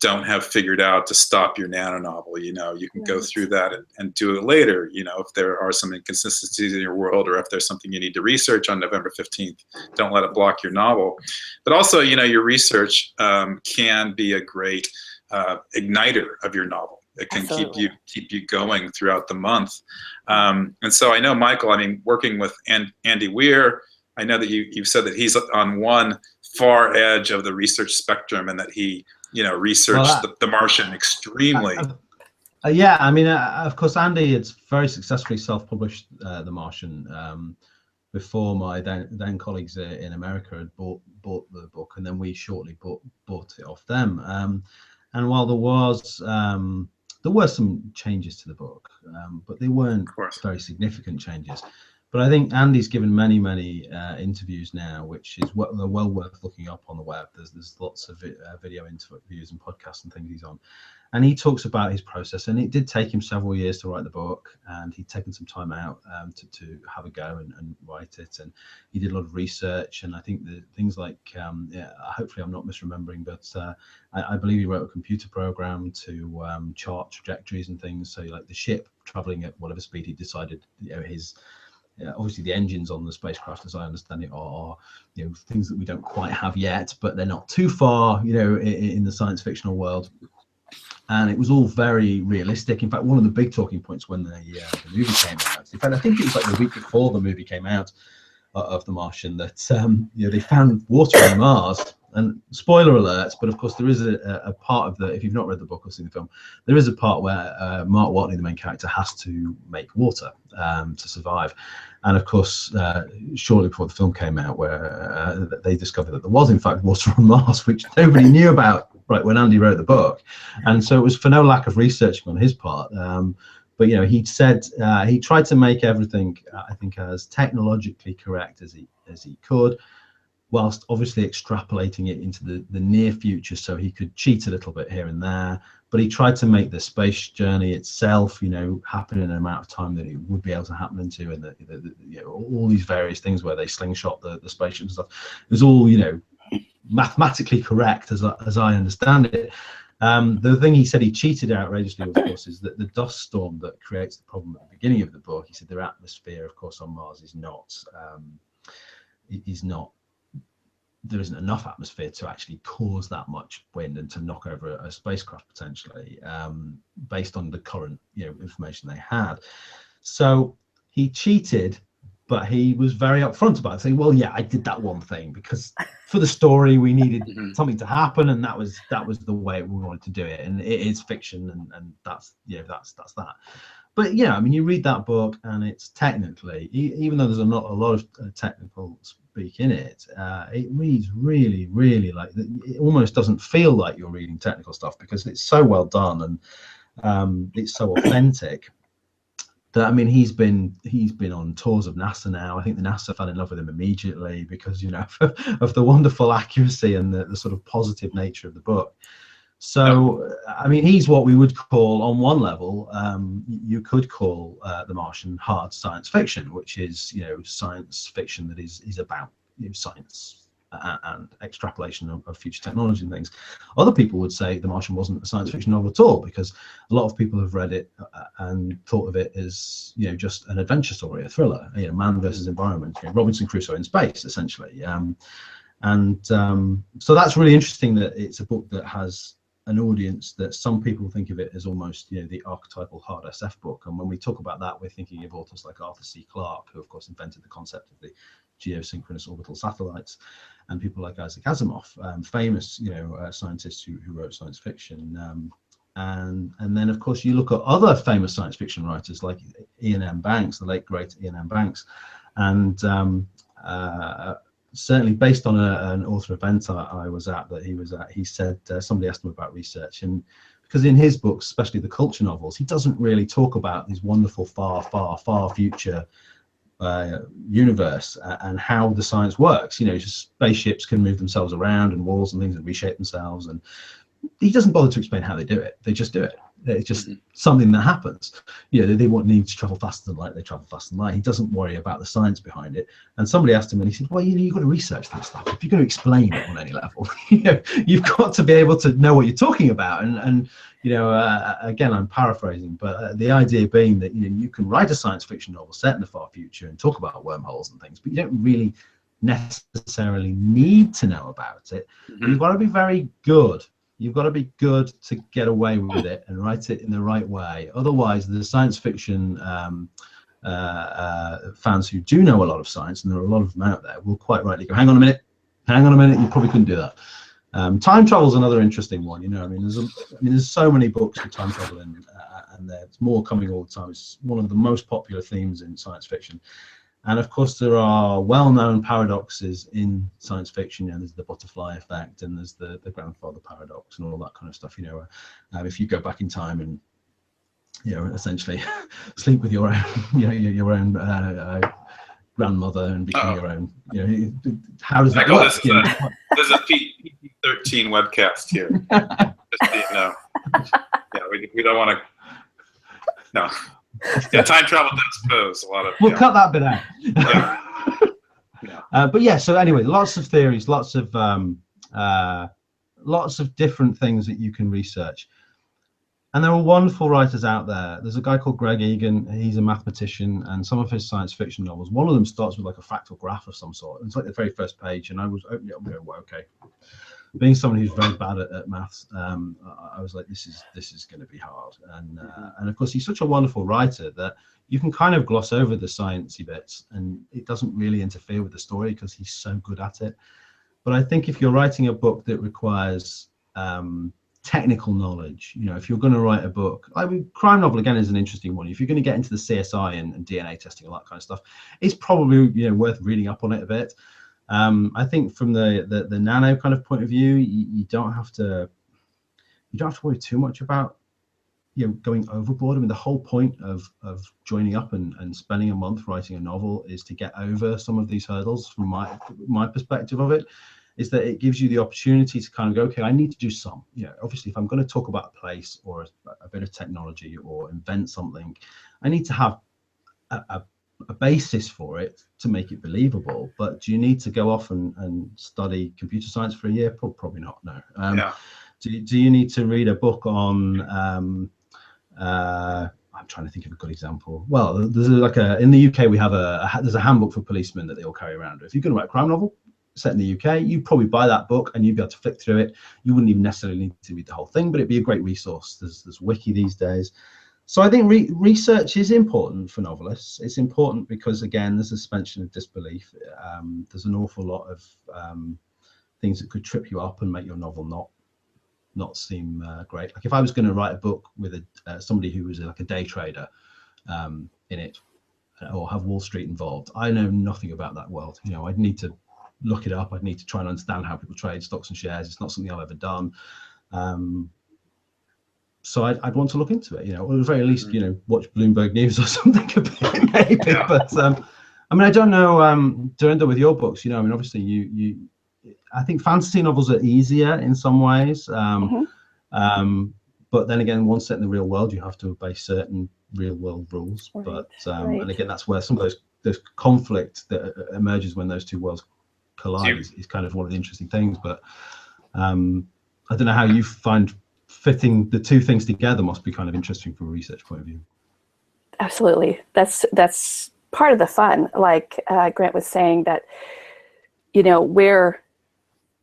don't have figured out to stop your nano novel. You can go through that and do it later. If there are some inconsistencies in your world, or if there's something you need to research on November 15th, don't let it block your novel. But also, your research can be a great igniter of your novel. It can keep you going throughout the month. And so I know, Michael, working with Andy Weir, I know that you've said that he's on one far edge of the research spectrum, and that he, researched the Martian extremely. Of course, Andy had very successfully self-published The Martian before my then colleagues in America had bought the book, and then we shortly bought it off them. And while there were some changes to the book, but they weren't very significant changes. But I think Andy's given many interviews now, which is they're well worth looking up on the web. There's lots of video interviews and podcasts and things he's on. And he talks about his process, and it did take him several years to write the book, and he'd taken some time out to have a go and write it. And he did a lot of research, and I think the things like, hopefully I'm not misremembering, but I believe he wrote a computer program to chart trajectories and things. So like the ship traveling at whatever speed he decided, obviously the engines on the spacecraft, as I understand it, are things that we don't quite have yet, but they're not too far, in the science fictional world. And it was all very realistic. In fact, one of the big talking points when the movie came out, in fact, I think it was like the week before the movie came out of The Martian, that they found water on Mars. And spoiler alert, but of course there is a part of if you've not read the book or seen the film, there is a part where Mark Watney, the main character, has to make water to survive. And of course, shortly before the film came out, where they discovered that there was in fact water on Mars, which nobody knew about when Andy wrote the book. And so it was for no lack of researching on his part. But he said he tried to make everything, I think, as technologically correct as he could, whilst obviously extrapolating it into the near future, so he could cheat a little bit here and there. But he tried to make the space journey itself, happen in an amount of time that it would be able to happen into, and all these various things where they slingshot the spaceship and stuff. It was all, mathematically correct, as I understand it. The thing he said he cheated outrageously, of course, is that the dust storm that creates the problem at the beginning of the book, he said their atmosphere, of course, on Mars is not, there isn't enough atmosphere to actually cause that much wind and to knock over a spacecraft potentially, based on the current information they had. So he cheated, but he was very upfront about it, saying, well, yeah, I did that one thing because for the story we needed something to happen, and that was the way we wanted to do it, and it is fiction, and that's that. But you read that book, and it's technically, even though there's not a lot of technical speak in it, it reads really, really like, it almost doesn't feel like you're reading technical stuff because it's so well done, and it's so authentic. that, I mean, he's been on tours of NASA now. I think the NASA fell in love with him immediately because, you know, of the wonderful accuracy and the sort of positive nature of the book. So, I mean, he's what we would call, on one level, you could call The Martian hard science fiction, which is, you know, science fiction that is about, you know, science and extrapolation of future technology and things. Other people would say The Martian wasn't a science fiction novel at all, because a lot of people have read it and thought of it as, you know, just an adventure story, a thriller, you know, man versus environment, you know, Robinson Crusoe in space, essentially. So that's really interesting, that it's a book that has an audience that some people think of it as almost, you know, the archetypal hard SF book. And when we talk about that, we're thinking of authors like Arthur C. Clarke, who of course invented the concept of the geosynchronous orbital satellites, and people like Isaac Asimov, famous, you know, scientists who wrote science fiction. And then of course you look at other famous science fiction writers like Ian M. Banks, the late great Ian M. Banks, and certainly based on an author event I was at, that he was at, he said, somebody asked him about research, and because in his books, especially the culture novels, he doesn't really talk about these wonderful far future universe and how the science works. You know, just spaceships can move themselves around and walls and things and reshape themselves, and he doesn't bother to explain how they do it. They just do it. It's just something that happens. You know, they won't need to travel faster than light, they travel faster than light. He doesn't worry about the science behind it. And somebody asked him, and he said, well, you know, you've got to research that stuff. If you're going to explain it on any level, you know, you've got to be able to know what you're talking about. And you know, again, I'm paraphrasing, but the idea being that, you know, you can write a science fiction novel set in the far future and talk about wormholes and things, but you don't really necessarily need to know about it. You've got to be very good. You've got to be good to get away with it and write it in the right way. Otherwise, the science fiction fans who do know a lot of science, and there are a lot of them out there, will quite rightly go, hang on a minute, you probably couldn't do that. Time travel is another interesting one. You know, I mean, there's so many books with time travel in, and there's more coming all the time. It's one of the most popular themes in science fiction. And of course, there are well-known paradoxes in science fiction. You know, there's the butterfly effect, and there's the grandfather paradox, and all that kind of stuff. You know, if you go back in time and, you know, essentially sleep with your own, you know, your own grandmother and become your own. You know, how does that Michael, work? This is a PG-13 webcast here. Just so you know. Yeah, we don't want to. No. Yeah, time travel does pose a lot of. We'll cut that bit out. Yeah. But yeah, so anyway, lots of theories, lots of different things that you can research. And there are wonderful writers out there. There's a guy called Greg Egan. He's a mathematician, and some of his science fiction novels, one of them starts with like a fractal graph of some sort. It's like the very first page, and I was opening it up and going, well, okay. Being someone who's very bad at maths, I was like, this is going to be hard. And of course, he's such a wonderful writer that you can kind of gloss over the sciencey bits, and it doesn't really interfere with the story because he's so good at it. But I think if you're writing a book that requires technical knowledge, you know, if you're going to write a book, I mean, crime novel again is an interesting one. If you're going to get into the CSI and DNA testing, all that kind of stuff, it's probably, you know, worth reading up on it a bit. I think from the nano kind of point of view, you don't have to worry too much about, you know, going overboard. I mean, the whole point of joining up and spending a month writing a novel is to get over some of these hurdles. From my perspective of it, is that it gives you the opportunity to kind of go, okay, I need to do some, you know, obviously if I'm going to talk about a place or a bit of technology or invent something, I need to have a basis for it to make it believable. But do you need to go off and study computer science for a year? Probably not, no. Do you need to read a book on I'm trying to think of a good example. Well, there's like in the UK we have there's a handbook for policemen that they all carry around. If you're going to write a crime novel set in the UK, you probably buy that book and you'd be able to flick through it. You wouldn't even necessarily need to read the whole thing, but it'd be a great resource. There's wiki these days. So I think research is important for novelists. It's important because, again, there's a suspension of disbelief. There's an awful lot of things that could trip you up and make your novel not seem great. Like if I was going to write a book with somebody who was like a day trader in it, or have Wall Street involved, I know nothing about that world. You know, I'd need to look it up. I'd need to try and understand how people trade stocks and shares. It's not something I've ever done. so I'd want to look into it, or at the very least, watch Bloomberg News or something a bit, maybe. Yeah. But I mean, I don't know, Darynda, with your books, I mean, obviously I think fantasy novels are easier in some ways. But then again, once set in the real world, you have to obey certain real world rules. Right, But right. and again, that's where some of those conflict that emerges when those two worlds collide is kind of one of the interesting things. But I don't know how you find fitting the two things together must be kind of interesting from a research point of view. Absolutely. That's part of the fun. Like Grant was saying, that, where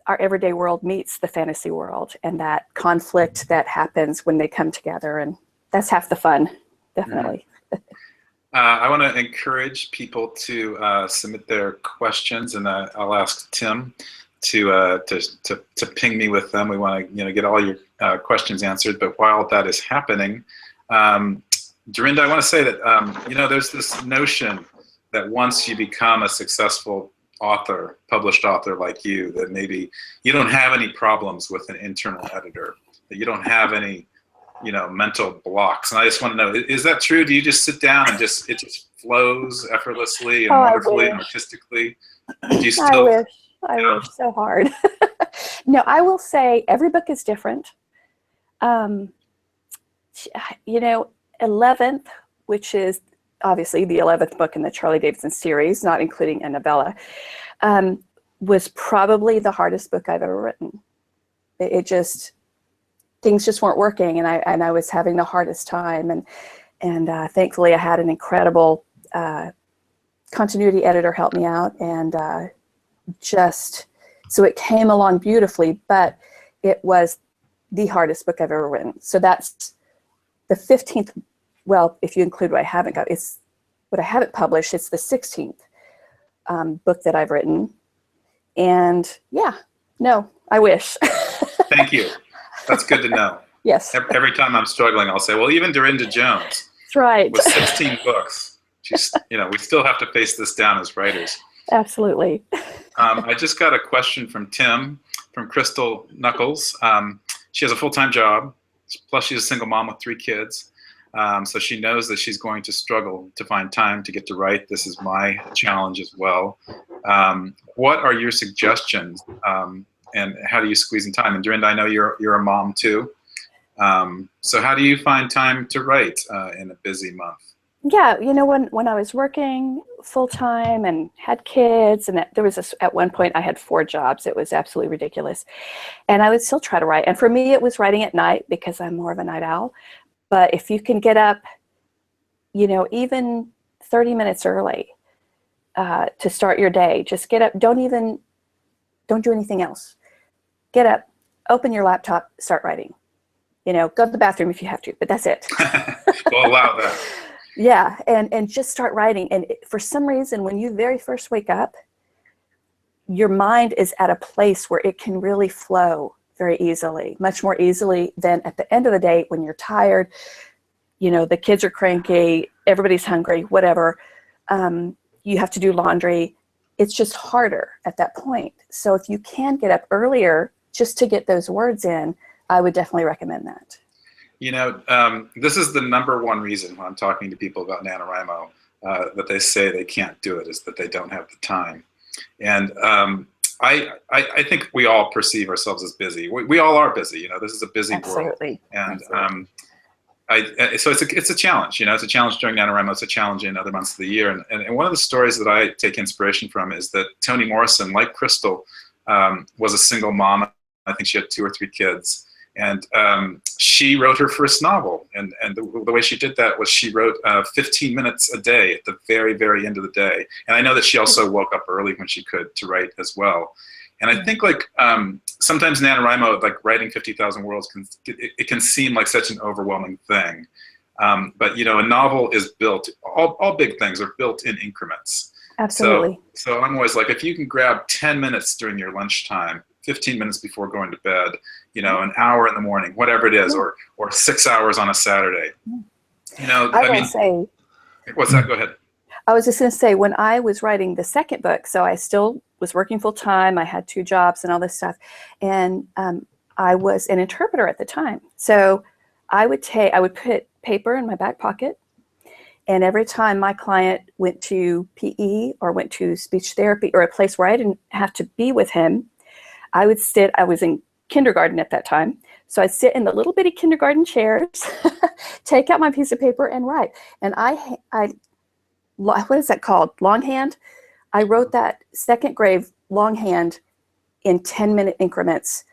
our everyday world meets the fantasy world, and that conflict that happens when they come together. And that's half the fun, definitely. I want to encourage people to submit their questions, and I'll ask Tim to ping me with them. We want to get all your questions answered. But while that is happening, Darynda, I want to say that there's this notion that once you become a successful author, published author like you, that maybe you don't have any problems with an internal editor, that you don't have any mental blocks. And I just want to know, is that true? Do you just sit down and it just flows effortlessly and wonderfully and artistically? Do you still? I wish so hard. No, I will say every book is different. 11th, which is obviously the 11th book in the Charley Davidson series, not including a novella, was probably the hardest book I've ever written. Things just weren't working, and I was having the hardest time, and thankfully I had an incredible continuity editor help me out, and so it came along beautifully, but it was the hardest book I've ever written. So that's the 15th. Well, if you include what I haven't got, it's what I haven't published. It's the 16th book that I've written, and I wish. Thank you. That's good to know. Yes. Every time I'm struggling, I'll say, well, even Darynda Jones. That's right. With 16 books, she's, we still have to face this down as writers. Absolutely. I just got a question from Tim, from Crystal Knuckles. She has a full-time job, plus she's a single mom with 3 kids. So she knows that she's going to struggle to find time to get to write. This is my challenge as well. What are your suggestions, and how do you squeeze in time? And Darynda, I know you're a mom too. So how do you find time to write in a busy month? Yeah, when I was working full-time and had kids, and there was at one point I had 4 jobs. It was absolutely ridiculous. And I would still try to write. And for me, it was writing at night because I'm more of a night owl. But if you can get up, even 30 minutes early to start your day, just get up. Don't do anything else. Get up, open your laptop, start writing. Go to the bathroom if you have to, but that's it. We'll allow that. Yeah, and just start writing. And for some reason, when you very first wake up, your mind is at a place where it can really flow very easily, much more easily than at the end of the day when you're tired, the kids are cranky, everybody's hungry, whatever. You have to do laundry. It's just harder at that point. So if you can get up earlier just to get those words in, I would definitely recommend that. This is the #1 reason when I'm talking to people about NaNoWriMo that they say they can't do it, is that they don't have the time. And I think we all perceive ourselves as busy. We all are busy. This is a busy Absolutely. world. And so it's a challenge. It's a challenge during NaNoWriMo. It's a challenge in other months of the year. And one of the stories that I take inspiration from is that Toni Morrison, like Crystal, was a single mom. I think she had 2 or 3 kids. And she wrote her first novel. And the way she did that was she wrote 15 minutes a day at the very, very end of the day. And I know that she also woke up early when she could to write as well. And I think sometimes NaNoWriMo, like writing 50,000 words, it can seem like such an overwhelming thing. But a novel is built, all big things are built in increments. Absolutely. So I'm always like, if you can grab 10 minutes during your lunchtime, 15 minutes before going to bed, an hour in the morning, whatever it is, or 6 hours on a Saturday. I mean, say, what's that? Go ahead. I was just going to say, when I was writing the second book, so I still was working full time. I had 2 jobs and all this stuff, and I was an interpreter at the time. So I would put paper in my back pocket, and every time my client went to PE or went to speech therapy or a place where I didn't have to be with him, I was in kindergarten at that time, so I'd sit in the little bitty kindergarten chairs, take out my piece of paper and write. And what is that called? Longhand? I wrote that second grade longhand in 10-minute increments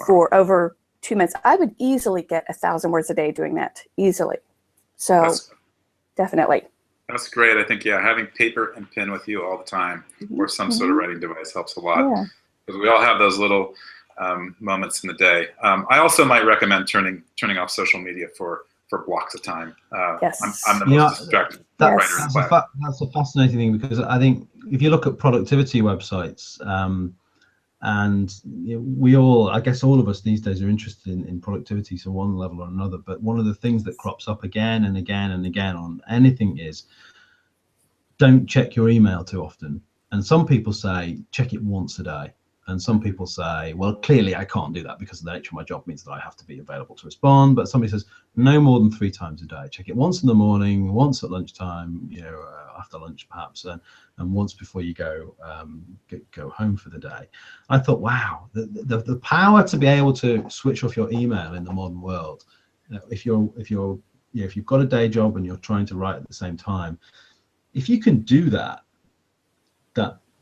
for over 2 months. I would easily get 1,000 words a day doing that, easily. So definitely. That's great. I think, yeah, having paper and pen with you all the time or some sort of writing device helps a lot. Because we all have those little moments in the day. I also might recommend turning off social media for blocks of time. Yes. I'm the most distracted writer in the class. That's a fascinating thing, because I think if you look at productivity websites, and we all, I guess all of us these days are interested in productivity to one level or another, but one of the things that crops up again and again and again on anything is don't check your email too often. And some people say check it once a day. And some people say, well, clearly I can't do that because the nature of my job means that I have to be available to respond. But somebody says no more than 3 times a day. Check it once in the morning, once at lunchtime, after lunch perhaps, and once before you go home for the day. I thought, wow, the power to be able to switch off your email in the modern world. If you've got a day job and you're trying to write at the same time, if you can do that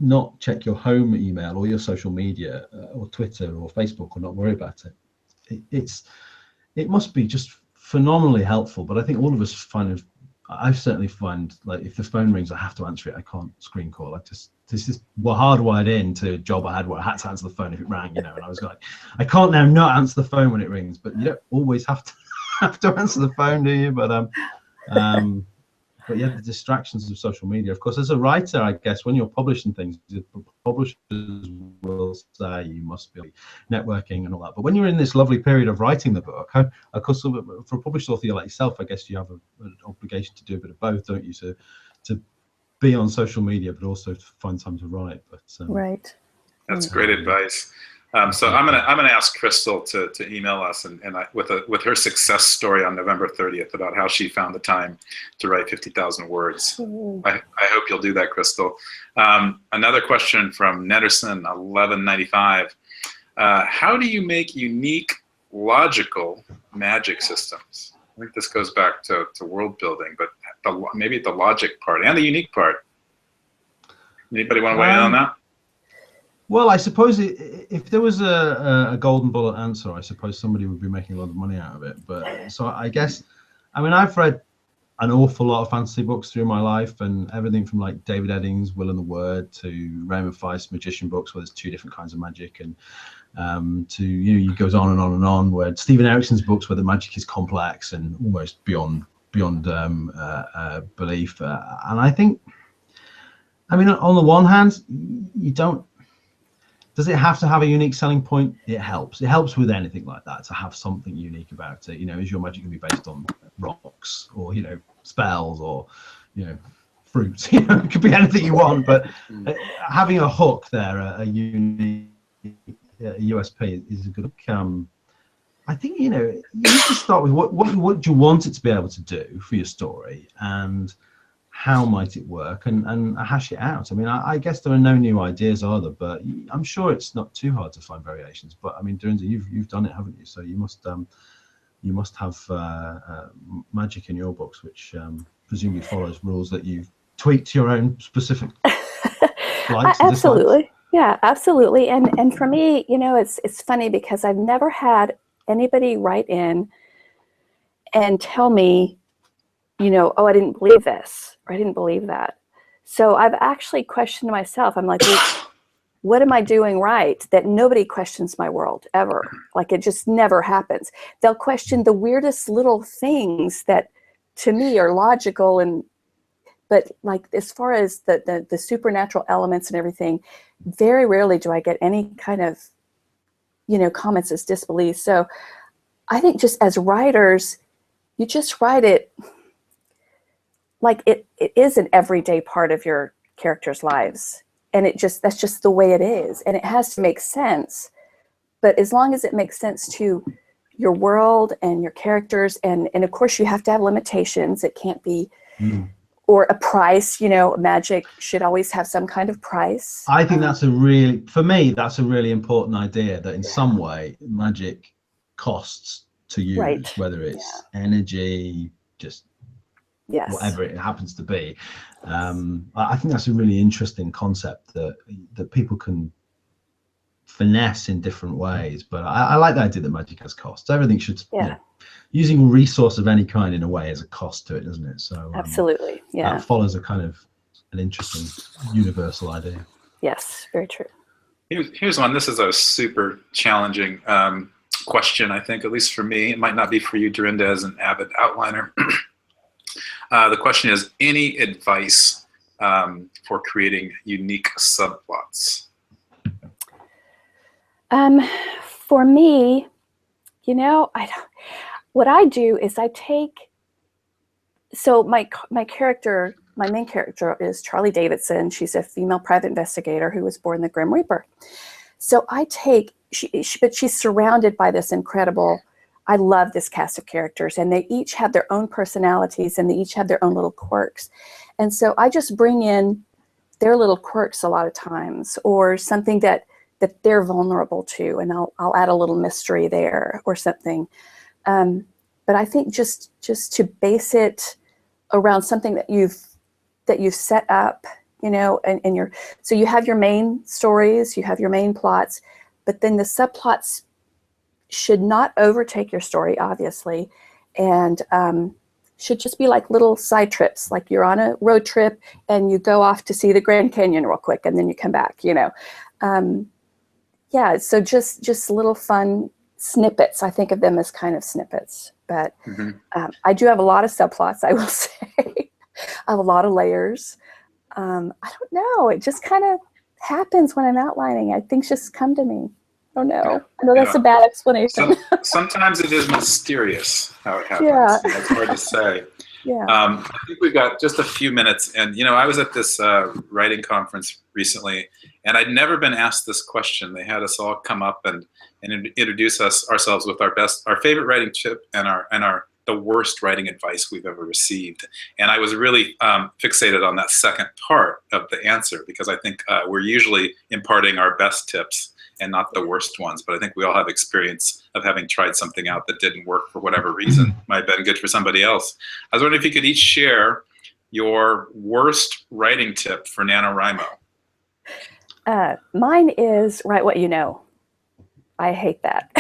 not check your home email or your social media or Twitter or Facebook or not worry about it. It must be just phenomenally helpful. But I think all of us I certainly find, like, if the phone rings, I have to answer it. I can't screen call. This is hardwired into a job I had where I had to answer the phone if it rang, and I was like, I can't now not answer the phone when it rings. But you don't always have to answer the phone, do you? But yeah, the distractions of social media. Of course, as a writer, I guess when you're publishing things, publishers will say you must be networking and all that. But when you're in this lovely period of writing the book, of course, for a published author like yourself, I guess you have an obligation to do a bit of both, don't you? To be on social media, but also to find time to write. But right. That's great advice. So I'm gonna ask Crystal to email us with her success story on November 30th about how she found the time to write 50,000 words. I hope you'll do that, Crystal. Another question from Nederson 1195. How do you make unique, logical magic systems? I think this goes back to world building, but maybe the logic part and the unique part. Anybody want to weigh in on that? Well, I suppose if there was a golden bullet answer, I suppose somebody would be making a lot of money out of it. But so I guess, I've read an awful lot of fantasy books through my life, and everything from like David Eddings' Will and the Word to Raymond Feist's magician books, where there's 2 different kinds of magic, and to it goes on and on and on. Where Stephen Erickson's books, where the magic is complex and almost beyond belief. And I think, on the one hand, you don't. Does it have to have a unique selling point? It helps. It helps with anything like that to have something unique about it. Is your magic going to be based on rocks or spells or fruit? It could be anything you want. But having a hook there, a unique USP is a good. I think you need to start with what do you want it to be able to do for your story, and how might it work, and hash it out. I guess there are no new ideas, are there? But I'm sure it's not too hard to find variations. But Darynda, you've done it, haven't you? So you must have magic in your books, which presumably follows rules that you've tweaked to your own specific likes. Absolutely, yeah, absolutely. And for me, it's funny because I've never had anybody write in and tell me, oh, I didn't believe this, or I didn't believe that. So I've actually questioned myself. I'm like, well, what am I doing right that nobody questions my world ever? Like, it just never happens. They'll question the weirdest little things that to me are logical, but like as far as the supernatural elements and everything, very rarely do I get any kind of, comments as disbelief. So I think just as writers, you just write it like it is an everyday part of your characters' lives. And that's just the way it is. And it has to make sense. But as long as it makes sense to your world and your characters, and of course you have to have limitations. It can't be, or a price, you know, magic should always have some kind of price. I think that's for me, that's a really important idea, that in some way magic costs to use, Right. whether it's energy, just whatever it happens to be. I think that's a really interesting concept that people can finesse in different ways, but I like the idea that magic has costs. Everything should, you know, using a resource of any kind in a way has a cost to it, doesn't it? So absolutely, yeah, that follows a kind of an interesting universal idea. Yes, very true. Here's one. This is a super challenging question, I think, at least for me. It might not be for you, Darynda, as an avid outliner. The question is, any advice for creating unique subplots? For me, you know, what I do is I take, so my main character is Charley Davidson. She's a female private investigator who was born the Grim Reaper. So I take, but she's surrounded by this incredible, I love this cast of characters, and they each have their own personalities and they each have their own little quirks. And so I just bring in their little quirks a lot of times, or something that they're vulnerable to, and I'll add a little mystery there or something. But I think just to base it around something that you've set up, you know, and so you have your main stories, you have your main plots, but then the subplots should not overtake your story, obviously, and should just be like little side trips, like you're on a road trip and you go off to see the Grand Canyon real quick and then you come back, you know. Yeah, so just little fun snippets. I think of them as kind of snippets, but I do have a lot of subplots, I will say. I have a lot of layers. I don't know, it just kind of happens when I'm outlining. Things just come to me. I don't know. I know that's a bad explanation. Sometimes it is mysterious how it happens. Yeah. It's hard to say. Yeah. I think we've got just a few minutes, and you know, I was at this writing conference recently, and I'd never been asked this question. They had us all come up and introduce ourselves with our favorite writing tip and the worst writing advice we've ever received. And I was really fixated on that second part of the answer, because I think we're usually imparting our best tips and not the worst ones. But I think we all have experience of having tried something out that didn't work for whatever reason. Might have been good for somebody else. I was wondering if you could each share your worst writing tip for NaNoWriMo. Mine is write what you know. I hate that.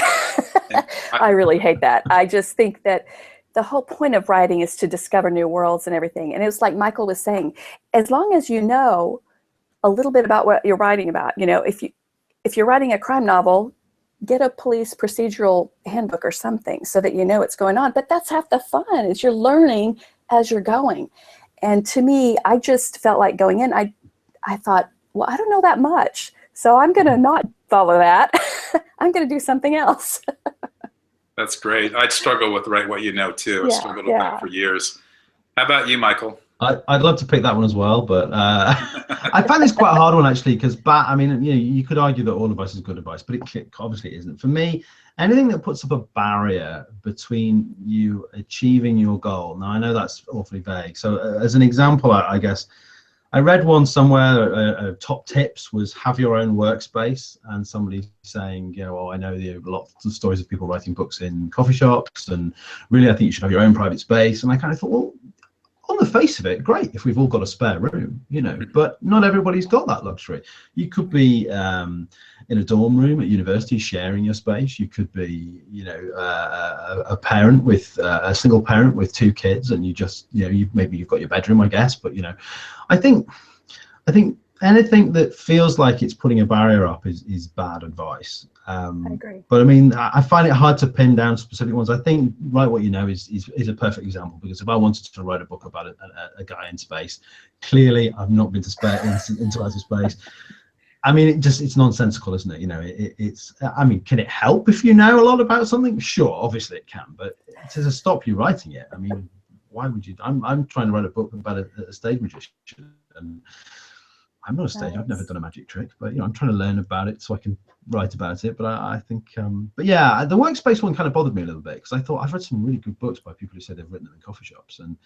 I really hate that. I just think that the whole point of writing is to discover new worlds and everything. And it was like Michael was saying, as long as you know a little bit about what you're writing about, you know, if you're writing a crime novel, get a police procedural handbook or something so that you know what's going on. But that's half the fun, is you're learning as you're going. And to me, I just felt like going in, I thought, well, I don't know that much, so I'm going to not follow that. I'm going to do something else. That's great. I'd struggle with write what you know too. I struggled with that for years. How about you, Michael? I'd love to pick that one as well, but I find this quite a hard one actually, because I mean, you know, you could argue that all advice is good advice, but it obviously isn't. For me, anything that puts up a barrier between you achieving your goal. Now I know that's awfully vague. So as an example, I guess I read one somewhere. Top tips was have your own workspace, and somebody saying, you know, I know lots of stories of people writing books in coffee shops, and really I think you should have your own private space. And I kind of thought, well, on the face of it, great if we've all got a spare room, you know, but not everybody's got that luxury. You could be in a dorm room at university sharing your space. You could be, you know, a parent with a single parent with 2 kids, and you just, you know, maybe you've got your bedroom, I guess, but you know, I think anything that feels like it's putting a barrier up is bad advice. I agree. But I mean, I find it hard to pin down specific ones. I think write what you know is a perfect example, because if I wanted to write a book about a guy in space, clearly I've not been into outer space. I mean, it's nonsensical, isn't it? You know, I mean, can it help if you know a lot about something? Sure, obviously it can, but to stop you writing it, I mean, why would you? I'm trying to write a book about a stage magician, and I'm not a stage. Nice. I've never done a magic trick, but I'm trying to learn about it so I can write about it. But I think, but yeah, the workspace one kind of bothered me a little bit because I thought I've read some really good books by people who say they've written them in coffee shops, and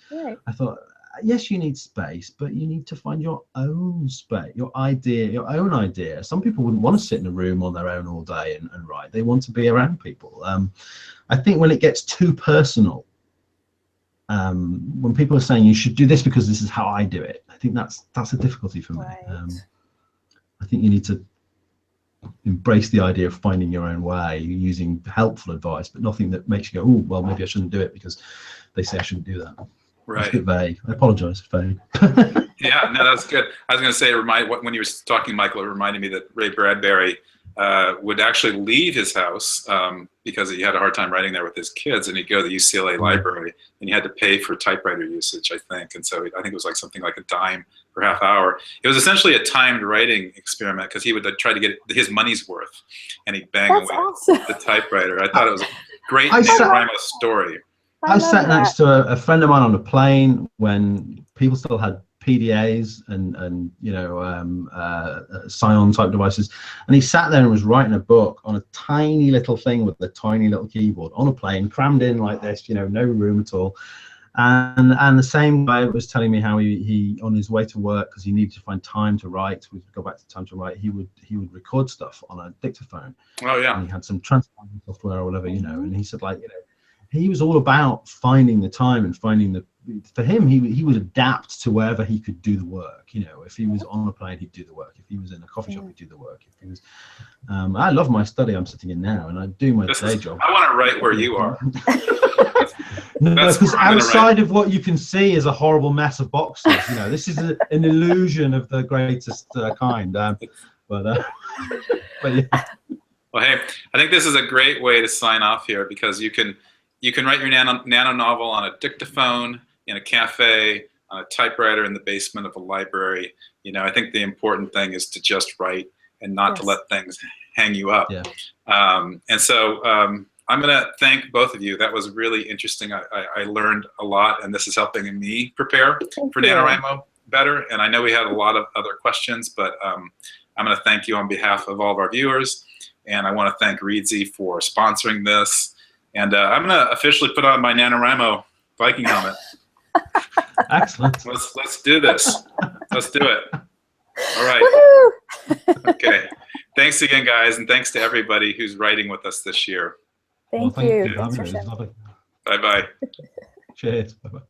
I thought, yes, you need space, but you need to find your own space, your own idea. Some people wouldn't want to sit in a room on their own all day and write. They want to be around people. I think when it gets too personal, when people are saying you should do this because this is how I do it, I think that's a difficulty for me. I think you need to embrace the idea of finding your own way, using helpful advice, but nothing that makes you go, oh, well, maybe I shouldn't do it because they say I shouldn't do that. Right. It's a bit vague. I apologize, vague. Yeah, no, that's good. I was going to say, when you were talking, Michael, it reminded me that Ray Bradbury would actually leave his house because he had a hard time writing there with his kids, and he'd go to the UCLA library, and he had to pay for typewriter usage, I think. And so I think it was like something like $0.10 per half hour. It was essentially a timed writing experiment because he would try to get his money's worth, and he'd bang away the typewriter. I thought it was a great NaNoWriMo story. I sat next to a friend of mine on a plane when people still had PDAs and Scion type devices, and he sat there and was writing a book on a tiny little thing with a tiny little keyboard on a plane, crammed in like this, no room at all. And the same guy was telling me how he on his way to work, because he needed to find time to write, we go back to time to write, he would record stuff on a dictaphone. Oh yeah. And he had some transcribing software or whatever, and he said, like, he was all about finding the time and finding for him, he would adapt to wherever he could do the work. If he was on a plane, he'd do the work. If he was in a coffee shop, he'd do the work. If he was, I love my study I'm sitting in now, and I do my day job. I want to write where you are. No, because outside of what you can see is a horrible mess of boxes. This is an illusion of the greatest kind. But yeah. Well, hey, I think this is a great way to sign off here, because you can write your nano novel on a dictaphone, in a cafe, on a typewriter in the basement of a library. I think the important thing is to just write and not to let things hang you up. Yeah. And so I'm going to thank both of you. That was really interesting. I learned a lot, and this is helping me prepare for NaNoWriMo better. And I know we had a lot of other questions, but I'm going to thank you on behalf of all of our viewers. And I want to thank Reedsy for sponsoring this. And I'm going to officially put on my NaNoWriMo Viking helmet. Excellent. Let's do this. Let's do it. All right. Woohoo! Okay. Thanks again, guys, and thanks to everybody who's writing with us this year. Thank you. Thanks for sharing. Bye-bye. Cheers. Bye-bye.